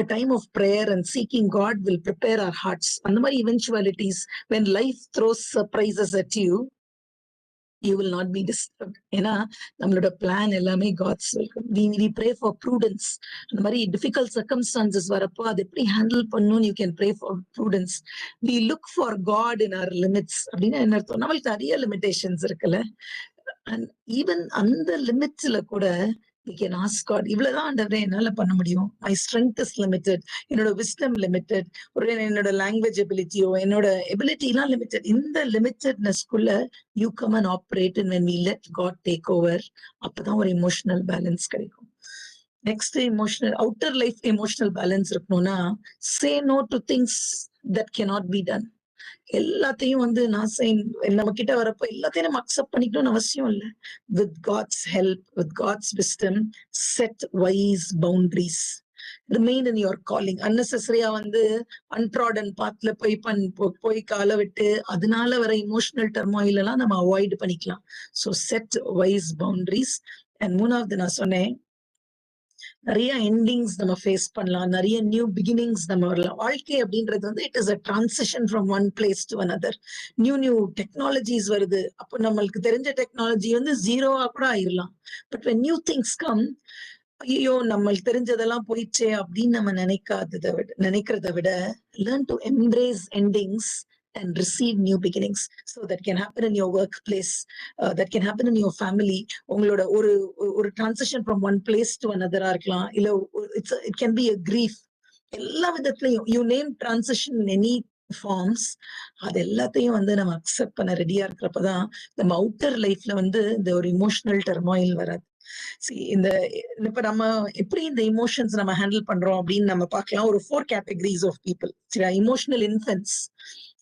A time of prayer and seeking God will prepare our hearts. அந்த மாதிரி eventualities, when life throws surprises at you, you will not be disturbed. ஏன்னா நம்மளோட plan எல்லாமே God's will. We pray for prudence. அந்த மாதிரி difficult circumstances வரப்போ அது எப்படி ஹேண்டில் பண்ணணும்னு you can pray for prudence. We look for God in our limits. அப்படின்னா என்ன அர்த்தம்? நம்மளுக்கு நிறைய லிமிடேஷன்ஸ் இருக்குல்ல, அண்ட் ஈவன் அந்த லிமிட்ஸ்ல கூட we can ask God, இவ்வளவுதான் ஆண்டவரே என்னால பண்ண முடியும். My strength is limited. என்னோட wisdom limited. என்னோட லாங்குவேஜ் எபிலிட்டியோ என்னோட எபிலிட்டி எல்லாம் லிமிட்டட். இந்த லிமிட்டட்னஸ்க்குள்ள you come and operate and when we let God take over, அப்பதான் ஒரு இமோஷனல் பேலன்ஸ் கிடைக்கும். Next emotional outer life emotional balance இருக்கணும்னா say no to things that cannot be done. எல்லாத்தையும் வந்து நான் நம்ம கிட்ட வரப்போ எல்லாத்தையும் நம்ம அக்செப்ட் பண்ணிக்கணும்னு அவசியம் இல்லை. With God's help, with God's wisdom, set wise boundaries. remain in your calling. unnecessary-ஆ வந்து untrodden pathல போய் கால விட்டு அதனால வர இமோஷனல் டர்மாயில் எல்லாம் நம்ம அவாய்ட் பண்ணிக்கலாம். So set wise boundaries. And மூணாவது நான் சொன்னேன், நிறைய எண்டிங்ஸ் நம்ம ஃபேஸ் பண்ணலாம், நிறைய நியூ பிகினிங்ஸ் நம்ம வரலாம். வாழ்க்கை அப்படின்றது வந்து it is a transition from one place to another. New technologies வருது. அப்போ நம்மளுக்கு தெரிஞ்ச டெக்னாலஜி வந்து ஜீரோவா கூட ஆயிடலாம். But when new things come, ஐயோ நம்மளுக்கு தெரிஞ்சதெல்லாம் போயிடுச்சே அப்படின்னு நம்ம நினைக்கிறத விட learn to embrace endings and receive new beginnings. So that can happen in your workplace, that can happen in your family. உங்களோட ஒரு transition from one place to another இருக்கலாம், இல்ல it can be a grief. எல்லா விதத்திலையும் you name transition in any forms, அது எல்லாத்தையும் வந்து நம்ம அக்செப்ட் பண்ண ரெடியா இருக்கிறப்பதான் நம்ம அவுட்டர் லைஃப்ல வந்து இந்த ஒரு இமோஷனல் டர்மாயில் வராது. இப்ப நம்ம எப்படி இந்த இமோஷன்ஸ் நம்ம ஹேண்டில் பண்றோம் அப்படின்னு நம்ம பார்க்கலாம். ஒரு 4 categories of people. Emotional infants,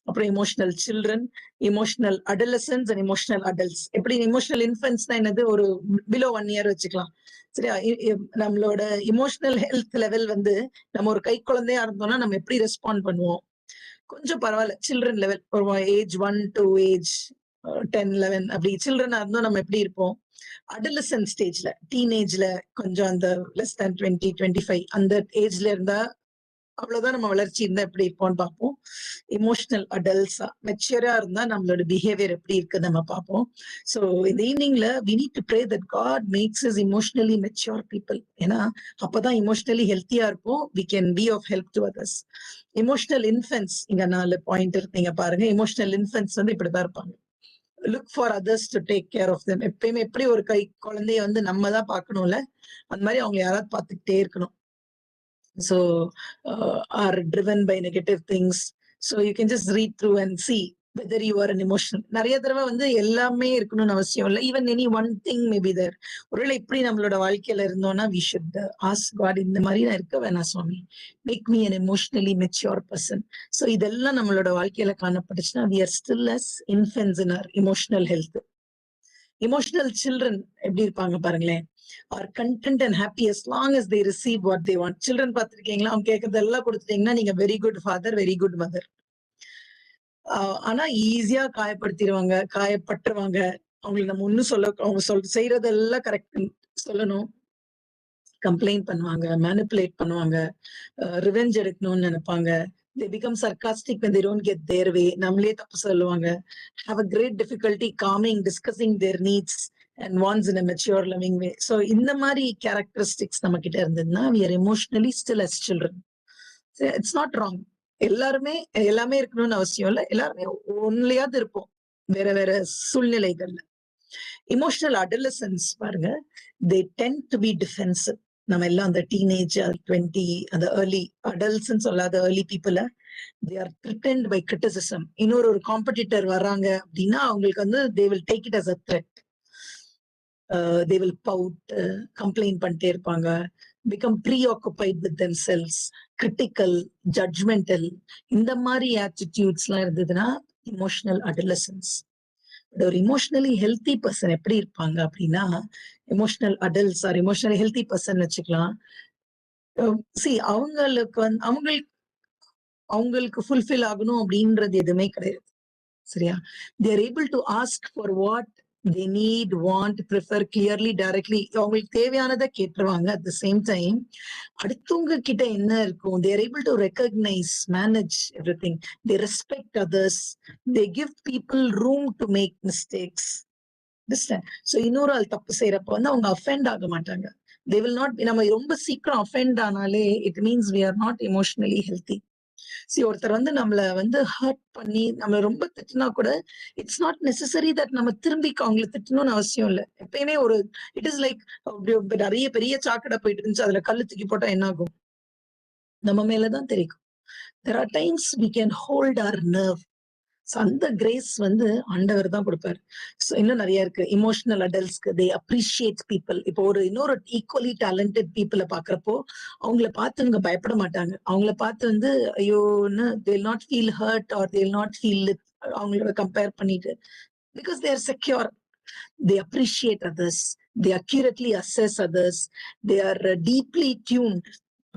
அப்புறம் emotional children, emotional adolescents and emotional adults. எப்படி இமோஷனல் இன்ஃபென்ட்ஸ்னா என்னது, ஒரு பிலோ 1 year வச்சுக்கலாம். சரியா? நம்மளோட இமோஷனல் ஹெல்த் லெவல் வந்து நம்ம ஒரு கை குழந்தையா இருந்தோம்னா நம்ம எப்படி ரெஸ்பாண்ட் பண்ணுவோம், கொஞ்சம் பரவாயில்ல. சில்ட்ரன் லெவல், ஒரு ஏஜ் 1 to ஏஜ் 10, 11 அப்படி சில்ட்ரனா இருந்தோம் நம்ம எப்படி இருப்போம். அடலசன்ட் ஸ்டேஜ்ல, டீனேஜ்ல, கொஞ்சம் அந்த லெஸ் தேன் 20, 25 அந்த ஏஜ்ல இருந்தா அவ்வளவுதான் நம்ம வளர்ச்சி இருந்தா எப்படி இருப்போம்னு பார்ப்போம். இமோஷனல் அடல்ட்ஸா மெச்சூரா இருந்தா நம்மளோட பிஹேவியர் எப்படி இருக்குன்னு நம்ம பார்ப்போம். ஸோ இந்த ஈவினிங்ல we need to pray that God makes us emotionally mature people. ஏன்னா அப்பதான் இமோஷனலி ஹெல்த்தியா இருப்போம். we can be of help to others. Emotional infants, இங்க 4 பாயிண்ட் இருக்கு, நீங்க பாருங்க. இமோஷனல் இன்ஃபென்ட்ஸ் வந்து இப்படிதான் இருப்பாங்க. Look for others to take care of them. எப்பயுமே எப்படி ஒரு குழந்தைய வந்து நம்ம தான் பார்க்கணும்ல, அந்த மாதிரி அவங்க யாராவது பார்த்துக்கிட்டே இருக்கணும். So are driven by negative things. So you can just read through and see whether you are an emotional. நிறைய தடவை வந்து எல்லாமே இருக்கணும்னு அவசியம் இல்லை. Even any one thing maybe there. ஒருவேளை இப்படி நம்மளோட வாழ்க்கையில இருந்தோம்னா we should ask God, இந்த மாதிரி நான் இருக்க வேணாம் சுவாமி, make me an emotionally mature person. So இதெல்லாம் நம்மளோட வாழ்க்கையில காணப்பட்டுச்சுன்னா we are still as infants in our emotional health. Emotional children எப்படி இருப்பாங்க பாருங்களேன், are content and happy as long as they receive what they want. Children பார்த்திருக்கீங்களா, அவங்க கேட்கறதெல்லாம் கொடுத்துட்டீங்கன்னா நீங்க very good father, very good mother. ஆனா ஈஸியா காயப்படுத்திடுவாங்க, காயப்பட்டுருவாங்க. அவங்களுக்கு நம்ம ஒன்னும் அவங்க செய்யறதெல்லாம் கரெக்ட் சொல்லணும், கம்ப்ளைண்ட் பண்ணுவாங்க, மேனிப்புலேட் பண்ணுவாங்க, ரிவெஞ்ச் எடுக்கணும்னு நினைப்பாங்க. They become sarcastic when they don't get their way. நம்மளே தப்பு சொல்லுவாங்க. Have a great difficulty calming, discussing their needs and wants in a mature, loving way. So இந்த மாதிரி characteristics நம்ம கிட்ட இருந்ததுன்னா we are emotionally still as children. So it's not wrong. எல்லாருமே எல்லாமே இருக்கணும்னு அவசியம் இல்லை, எல்லாருமே ஒன்லையாவது இருப்போம் வேற வேற சூழ்நிலைகள்ல. Emotional adolescence பாருங்க, they tend to be defensive. நம்ம எல்லாம் அந்த டீனேஜ் 20 அந்த ஏர்லி அடல்ட்ஸ்ன்னு சொல்லாத early பீப்புள they are threatened by criticism. இன்னொரு காம்படிட்டர் வர்றாங்க அப்படின்னா அவங்களுக்கு வந்து they will take it as a threat. They will pout, complain பண்ணிட்டே இருப்பாங்க, become preoccupied with themselves, critical, judgmental. இந்த மாதிரி ஆட்டிடியூட்ஸ்லாம் இருந்ததுன்னா emotional adolescence. ஒரு இமோஷனலி ஹெல்த்தி பர்சன் எப்படி இருப்பாங்க அப்படின்னா, emotional adults are emotionally healthy person வச்சுக்கலாம். அவங்களுக்கு வந்து அவங்களுக்கு ஃபுல்ஃபில் ஆகணும் அப்படின்றது எதுவுமே கிடையாது, சரியா? they are able to ask for what they need, want, prefer clearly, directly. அவங்களுக்கு தேவையானதை கேட்டுருவாங்க. at the same time அடுத்தவங்க கிட்ட என்ன இருக்கும், they are able to recognize, manage everything. they respect others, they give people room to make mistakes. So இன்னொரு ஆள் தப்பு செய்யறப்ப வந்து அவங்க அஃபெண்ட் ஆக மாட்டாங்க. they will not be. நம்ம ரொம்ப சீக்கிரம் அஃபெண்ட் ஆனாலே it means we are not emotionally healthy. ஒருத்தர் வந்து நம்மள வந்து ஹர்ட் பண்ணி நம்மள ரொம்ப திட்டினா கூட இட்ஸ் நாட் நெசசரி தட் நம்ம திரும்பி அவங்களை திட்டணும்னு அவசியம் இல்லை. எப்பயுமே ஒரு இட் இஸ் லைக் நிறைய பெரிய சாக்கடை போயிட்டு இருந்துச்சு, அதுல கல்லு தூக்கி போட்டா என்ன ஆகும், நம்ம மேலதான் தெரியும். there are times we can hold our nerve. அந்த கிரேஸ் வந்து ஆண்டவர் தான் கொடுப்பாரு. இன்னும் நிறைய இருக்கு. இமோஷனல் அடல்ட்ஸ்க்கு they appreciate people. இப்போ இன்னொரு ஈக்குவலி டேலண்டட் பீப்புளை பாக்குறப்போ அவங்கள பார்த்து இவங்க பயப்பட மாட்டாங்க. அவங்கள பார்த்து வந்து ஐயோன்னு they will not feel hurt or they will not feel அவங்களோட கம்பேர் பண்ணிட்டு, because they are secure. They appreciate others, they accurately assess others, they are deeply tuned.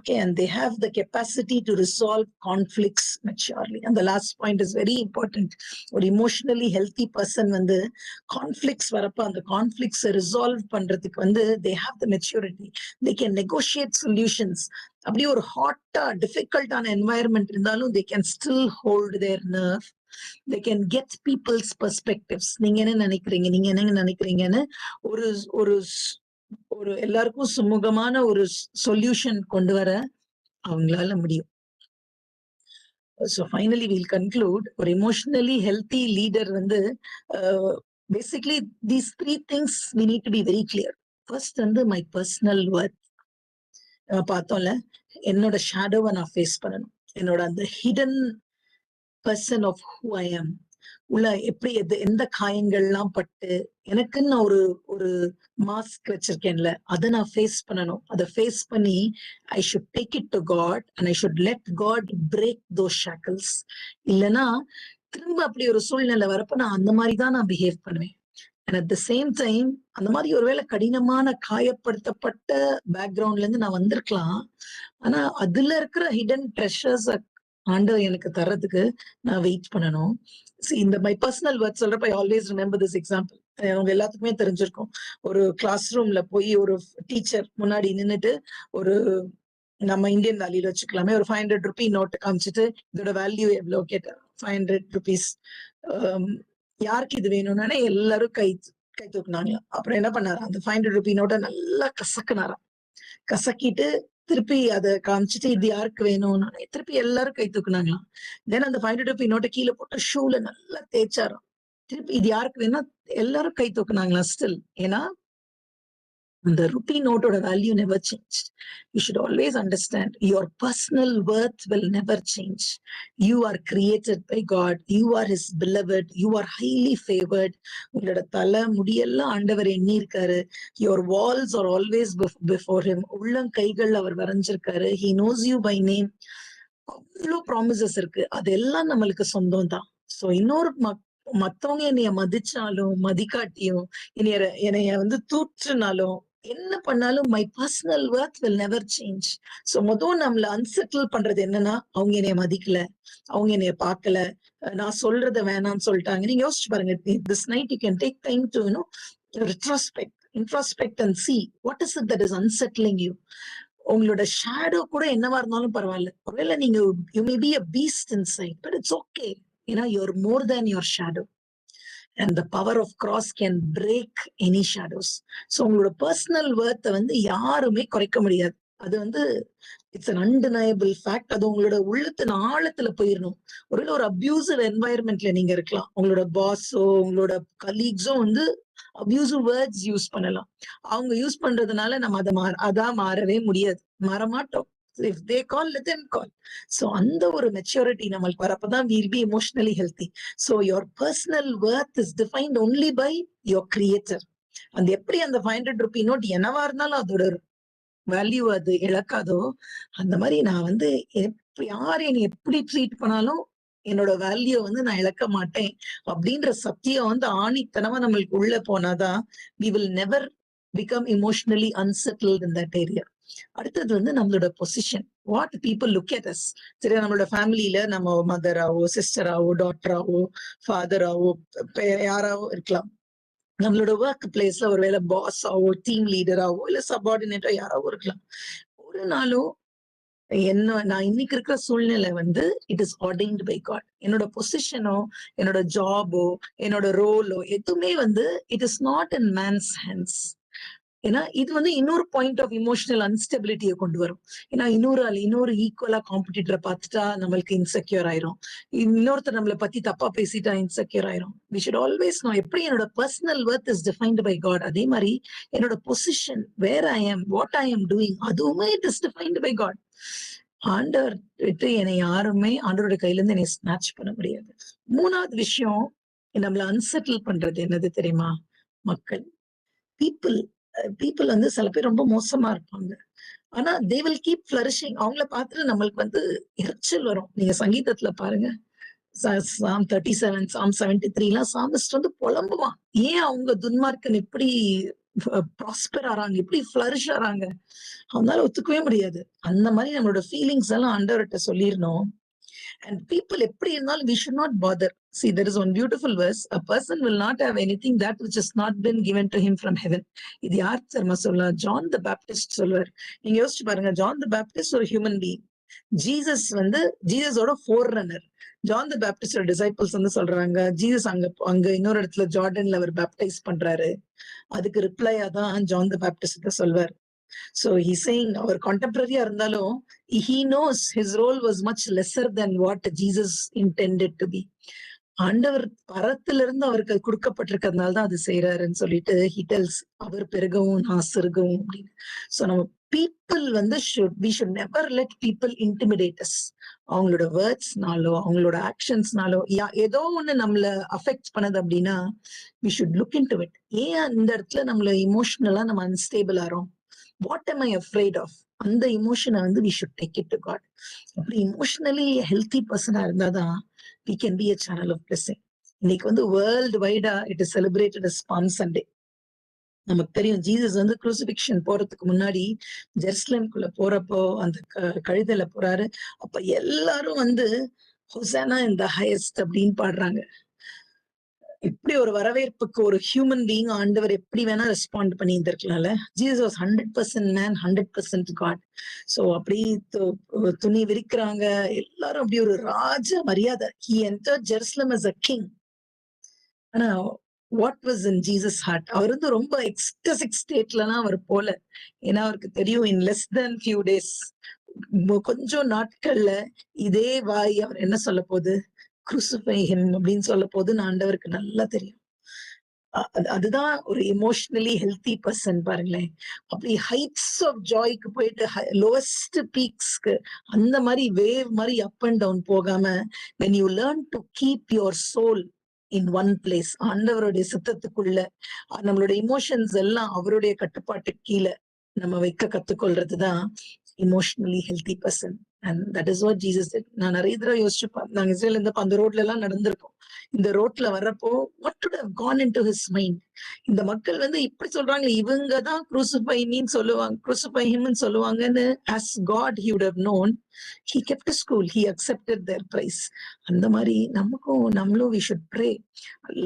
Okay, and they have the capacity to resolve conflicts maturely. And the last point is very important. Or emotionally healthy person வந்து conflicts வரப்ப அந்த conflicts resolve பண்றதுக்கு வந்து they have the maturity. They can negotiate solutions. அப்படி ஒரு ஹாட்டா டிஃபிகல்ட்டான environment இருந்தாலும் they can still hold their nerve. They can get people's perspectives. நீங்க என்ன நினைக்கிறீங்க, நீங்க என்ன நினைக்கிறீங்கன்னு ஒரு ஒரு ஒரு எல்லாருக்கும் சுமூகமான ஒரு சொல்யூஷன் கொண்டு வர அவங்களால முடியும். So finally we'll conclude. ஒரு emotionally healthy leader வந்து basically these three things we need to be very clear. First வந்து my personal worth. பார்த்தோம்ல, என்னோட ஷேடோவை நான் ஃபேஸ் பண்ணணும், என்னோட அந்த hidden person of who I am, உள்ள எப்படி எந்த காயங்கள்லாம் பட்டு எனக்குன்னு நான் ஒரு மாஸ்க் வச்சிருக்கேன்ல, அதை நான் ஃபேஸ் பண்ணணும். அதை ஃபேஸ் பண்ணி I should take it to God and I should let God break those shackles. இல்லைன்னா திரும்ப அப்படி ஒரு சூழ்நிலை வரப்ப நான் அந்த மாதிரி தான் நான் பிஹேவ் பண்ணுவேன். And at the same time அந்த மாதிரி ஒருவேளை கடினமான காயப்படுத்தப்பட்ட பேக்ரவுண்ட்ல இருந்து நான் வந்திருக்கலாம், ஆனா அதுல இருக்கிற ஹிடன் ட்ரெஷர்ஸ் ஆண்டவர் எனக்கு தர்றதுக்கு நான் வெயிட் பண்ணணும். இந்த மை பர்சனல் வேர்ட் சொல்றப்ப I always remember this example. அவங்க எல்லாத்துக்குமே தெரிஞ்சிருக்கும். ஒரு கிளாஸ் ரூம்ல போய் ஒரு டீச்சர் முன்னாடி நின்னுட்டு ஒரு நம்ம இந்தியன் வேல்யூல வச்சுக்கலாமே ஒரு 500 ரூபி நோட் காமிச்சிட்டு இதோட வேல்யூ எவ்வளவு கேட்ட 500 rupees, யாருக்கு இது வேணும்னா எல்லாரும் கை தூக்குனாங்க. அப்புறம் என்ன பண்ணாரு, அந்த 500 ரூபி நோட்டை நல்லா கசக்குனாராம். கசக்கிட்டு திருப்பி அதை காமிச்சிட்டு இது யாருக்கு வேணும்னா திருப்பி எல்லாரும் கை தூக்குனாங்களாம். தென் அந்த 500 ரூபி நோட்டை கீழே போட்டு ஷூல நல்லா தேய்ச்சாராம். திருப்பி இது யாருக்கு வேணா எல்லாரும் கை தூக்குனாங்களா ஸ்டில். ஏன்னா the rupee note or value never changed. You should always understand your personal worth will never change. You are created by God. You are his beloved. You are highly favored. உங்களோட தலை முடியெல்லாம் ஆண்டவர் எண்ணி இருக்காரு. Your walls are always before him. உள்ளங்கைகள் அவர் வரைஞ்சிருக்காரு. He knows you by name. அவ்வளவு ப்ராமிசஸ் இருக்கு. அதெல்லாம் நம்மளுக்கு சொந்தம் தான். சோ இன்னொரு மத்தவங்க என்னைய மதிச்சாலும் மதிக்காட்டியும் என்னைய வந்து தூற்றுனாலும் என்ன பண்ணாலும் my personal worth will never change. So முதல் நம்மள அன்செட்டில் பண்றது என்னன்னா, அவங்க என்னைய மதிக்கல, அவங்க என்னைய பார்க்கல, நான் சொல்றத வேணாம்னு சொல்லிட்டாங்க. நீங்க யோசிச்சு பாருங்க. This night you can take time to introspect and see what is it that is unsettling you. உங்களோட ஷேடோ கூட என்னவா இருந்தாலும் பரவாயில்ல. ஒருவேளை நீங்க you may be a beast inside, but it's okay. You're more than your shadow. And the power of cross can break any shadows. So உங்களோட personal ஒர்த்தை வந்து யாருமே குறைக்க முடியாது. அது வந்து இட்ஸ் அன் அன்டினயபிள் ஃபேக்ட். அது உங்களோட உள்ளத்தின் ஆழத்துல போயிடணும். ஒருவேளை ஒரு அபியூசிவ் என்வாயர்மெண்ட்ல நீங்க இருக்கலாம். உங்களோட பாஸோ உங்களோட கலீக்ஸோ வந்து அபியூசிவ் வேர்ட்ஸ் யூஸ் பண்ணலாம். அவங்க யூஸ் பண்றதுனால நம்ம அதான் மாறவே முடியாது, மாறமாட்டோம். If they call, let them call. So அந்த ஒரு மெச்சூரிட்டி நம்மளுக்கு வரப்பதான் we'll be emotionally healthy. So your personal worth is defined only by your creator. அந்த எப்படி அந்த 500 rupee நோட் என்னவா இருந்தாலும் அதோட வேல்யூ அது இழக்காதோ, அந்த மாதிரி நான் வந்து யார் என்னை எப்படி ட்ரீட் பண்ணாலும் என்னோட வேல்யூ வந்து நான் இழக்க மாட்டேன் அப்படின்ற சத்தியம் வந்து ஆணித்தனமா நம்மளுக்கு உள்ள போனாதான் we will never become emotionally unsettled in that area. அடுத்தது வந்து நம்மளோட position, what people look at us. சரியா, நம்மளோட ஃபேமிலியில நம்ம மதராவோ சிஸ்டராவோ டாட்டராவோ ஃபாதராவோ யாராவோ இருக்கலாம். நம்மளோட ஒர்க் பிளேஸ்ல ஒருவேளை பாஸாவோ டீம் லீடராவோ இல்ல சபார்டினேட்டோ யாராவோ இருக்கலாம். ஒரு நாளும் நான் இன்னைக்கு இருக்கிற சூழ்நிலை வந்து it is ordained by God. என்னோட பொசிஷனோ என்னோட ஜாபோ என்னோட ரோலோ எதுவுமே வந்து it is not in man's hands. ஏன்னா இது வந்து இன்னொரு பாயிண்ட் ஆஃப் இமோஷனல் அன்ஸ்டெபிலிட்டியை கொண்டு வரும். ஏன்னா இன்னொரு ஈக்குவலா காம்படிட்டரை பார்த்துட்டா நம்மளுக்கு இன்செக்யூர் ஆயிரும். இன்னொருத்தர் நம்மளை பத்தி தப்பா பேசிட்டா இன்செக்யூர் ஆயிரும். வி ஷுட் ஆல்வேஸ் நோ எப்படி என்னோட personal worth is defined by God. அதே மாதிரி என்னோட position, where I am, what I am doing, அதுவுமே it is defined by God. ஆண்டவர் விட்டு என்னை யாருமே ஆண்டவரோட கையில இருந்து என்னை ஸ்நாட்ச் பண்ண முடியாது. மூணாவது விஷயம் நம்மள அன்செட்டில் பண்றது என்னது தெரியுமா? மக்கள், பீப்புள் வந்து சில பேர் ரொம்ப மோசமா இருப்பாங்க. ஆனா they will keep flourishing. அவங்கள பார்த்துட்டு நம்மளுக்கு வந்து எரிச்சல் வரும். நீங்க சங்கீதத்துல பாருங்க, Psalm 37, Psalm 73 எல்லாம் சாமிஸ்ட் வந்து புலம்புவான். ஏன் அவங்க துன்மார்க்கன் இப்படி ப்ராஸ்பர் ஆறாங்க, இப்படி ஃபிளரிஷ் ஆறாங்க, அவனால ஒத்துக்கவே முடியாது. அந்த மாதிரி நம்மளோட ஃபீலிங்ஸ் எல்லாம் ஆண்டவர்கிட்ட சொல்லிடணும். And people எப்படி இருந்தாலும் we should not bother. See, there is one beautiful verse. A person will not have anything that which has not been given to him from heaven. இது யார் தெரியுமா சொல்ல? ஜான் த பேப்டிஸ்ட் சொல்வார். நீங்க யோசிச்சு பாருங்க, ஜான் த பேப்டிஸ்ட் ஒரு human being. ஜீசஸோட ஃபோர் ரன்னர். ஜான் த பேப்டிஸ்டோட டிசைபிள்ஸ் வந்து சொல்றாங்க, ஜீசஸ் அங்க இன்னொரு இடத்துல ஜார்டன்ல அவர் பேப்டைஸ் பண்றாரு. அதுக்கு ரிப்ளையா தான் ஜான் த பேப்டிஸ்ட் சொல்வார். So he's saying our contemporary இருந்தாலும் he knows his role was much lesser than what Jesus intended to be. ஆண்டவர் பரத்திலிருந்து அவருக்கு கொடுக்கப்பட்டிருக்கிறதுனால தான் அது செய்யறாருன்னு சொல்லிட்டு he tells அவர் பெருகவும் நான் சிறுகவும் அப்படின்னு. So நம்ம people வந்து we should never let people intimidate us. அவங்களோட வேர்ட்ஸ்னாலோ அவங்களோட ஆக்ஷன்ஸ்னாலோ ஏதோ ஒண்ணு நம்மள அஃபெக்ட் பண்ணது அப்படின்னா we should look into it. ஏன் இந்த இடத்துல நம்மள இமோஷனலா நம்ம unstable ஆறோம்? What am I afraid of? அந்த இமோஷனை வந்து we should take it to God. அப்படி இமோஷனலி ஹெல்த்தி பர்சனா இருந்தாதான் we can be a channel of blessing. இன்னைக்கு வந்து வேர்ல்டு வைடா it is celebrated as Palm Sunday. நமக்கு தெரியும் ஜீசஸ் வந்து குரூசிஃபிக்ஷன் போறதுக்கு முன்னாடி ஜெருசலேம்குள்ள போறப்போ அந்த கழுதையில போறாரு. அப்ப எல்லாரும் வந்து ஹொசானா இன் தி ஹையஸ்ட் அப்படின்னு பாடுறாங்க. இப்படி ஒரு வரவேற்புக்கு ஒரு ஹியூமன் பீயிங் ஆண்டவர் எப்படி வேணா ரெஸ்பாண்ட் பண்ணி இருந்திருக்கலாம்ல. Jesus was 100% man, 100% God. So அப்படி துணி விரிக்கிறாங்க, எல்லாரும் அப்படி ஒரு ராஜ மரியாதை. He entered Jerusalem as a king. ஆனா what was in Jesus heart? அவர் வந்து ரொம்ப எக்ஸ்டசிக் ஸ்டேட்லாம் அவர் போல. ஏன்னா அவருக்கு தெரியும் in less than few days, கொஞ்சம் நாட்கள்ல இதே வாய் அவர் என்ன சொல்ல போகுது? crucify him அப்படின்னு சொல்ல போது ஆண்டவருக்கு நல்லா தெரியும். அதுதான் ஒரு எமோஷனலி ஹெல்த்தி பர்சன் பாருங்களேன். அப்படி ஹைட்ஸ் ஆஃப் ஜாய்க்கு போயிட்டு லோவஸ்ட் பீக்ஸ்க்கு அந்த மாதிரி வேவ் மாதிரி அப் அண்ட் டவுன் போகாம, when you learn to keep your soul in one place, ஆண்டவருடைய சித்தத்துக்குள்ள நம்மளுடைய இமோஷன்ஸ் எல்லாம் அவருடைய கட்டுப்பாட்டு கீழே நம்ம வைக்க கத்துக்கொள்றதுதான் emotionally healthy person. And that is what Jesus did. நான் நிறைய தடவை யோசிச்சுப்பேன், நாங்க இஸ்ரேல் இருந்தப்ப அந்த ரோட்ல எல்லாம் நடந்திருக்கோம். இந்த ரோட்ல வர்றப்போ what would have gone into his mind? இந்த மக்கள் இப்படி சொல்றாங்க, இவங்க தான் crucify meன்னு சொல்லுவாங்க, crucify him ன்னு சொல்லுவாங்கன்னு. as God he would have known, he kept his cool, he accepted their price. அந்த மாதிரி நம்மளும் we should pray.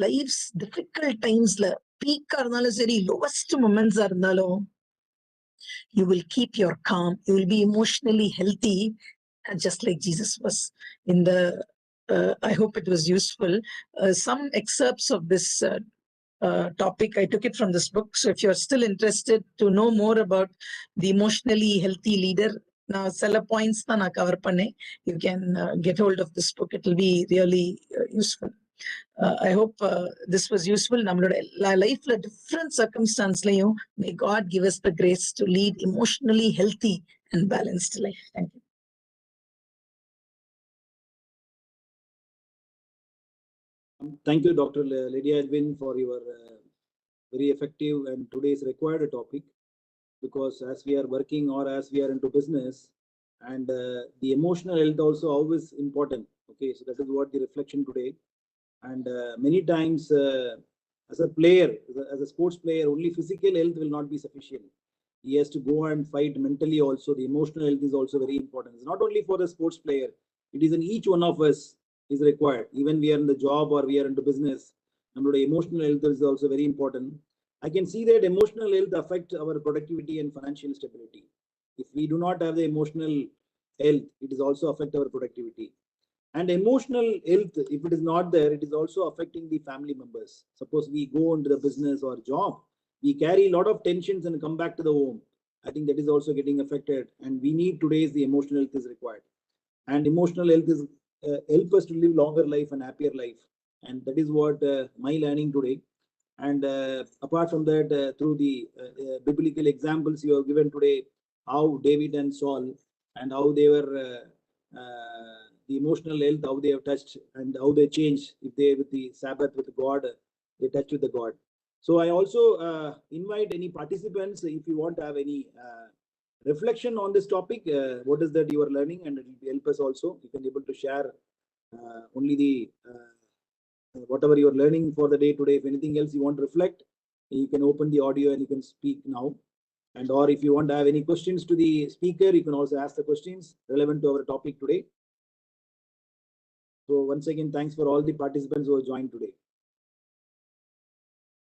Life's difficult டைம்ஸ்ல பீக்கா இருந்தாலும் சரி, லோவஸ்ட் மொமெண்ட்ஸா இருந்தாலும், you will keep your calm, you will be emotionally healthy, just like Jesus was. In the I hope it was useful. Some excerpts of this topic, I took it from this book. So if you're still interested to know more about the emotionally healthy leader, now sella points tha na cover panne, you can get hold of this book. It will be really useful. I hope this was useful. நம்மளோட லைஃப்ல different சர்க்கம்ஸ்டான்ஸ்லயும் may God give us the grace to lead emotionally healthy and balanced life. Thank you. Thank you, Dr. Lydia Edwin, for your very effective and today's required topic, because as we are working or as we are into business, and the emotional health also always important. Okay, so that is what the reflection today. And many times as a player, as a sports player, only physical health will not be sufficient. He has to go and fight mentally also. The emotional health is also very important. It's not only for a sports player, it is in each one of us is required. Even we are in the job or we are into business, our emotional health is also very important. I can see that emotional health affects our productivity and financial stability. If we do not have the emotional health, it is also affect our productivity. And emotional health, if it is not there, it is also affecting the family members. Suppose we go into the business or job, we carry a lot of tensions and come back to the home. I think that is also getting affected, and we need today's the emotional health is required. And emotional health is help us to live longer life and happier life. And that is what my learning today. And apart from that, through the biblical examples you have given today, how David and Saul and how they were the emotional health, how they have touched and how they change if they with the Sabbath with God, they touch with the God. So I also invite any participants, if you want to have any reflection on this topic, what is that you are learning, and it will help us also. You can able to share only the whatever you are learning for the day today. If anything else you want to reflect, you can open the audio and you can speak now. And or if you want to have any questions to the speaker, you can also ask the questions relevant to our topic today. So once again, thanks for all the participants who have joined today.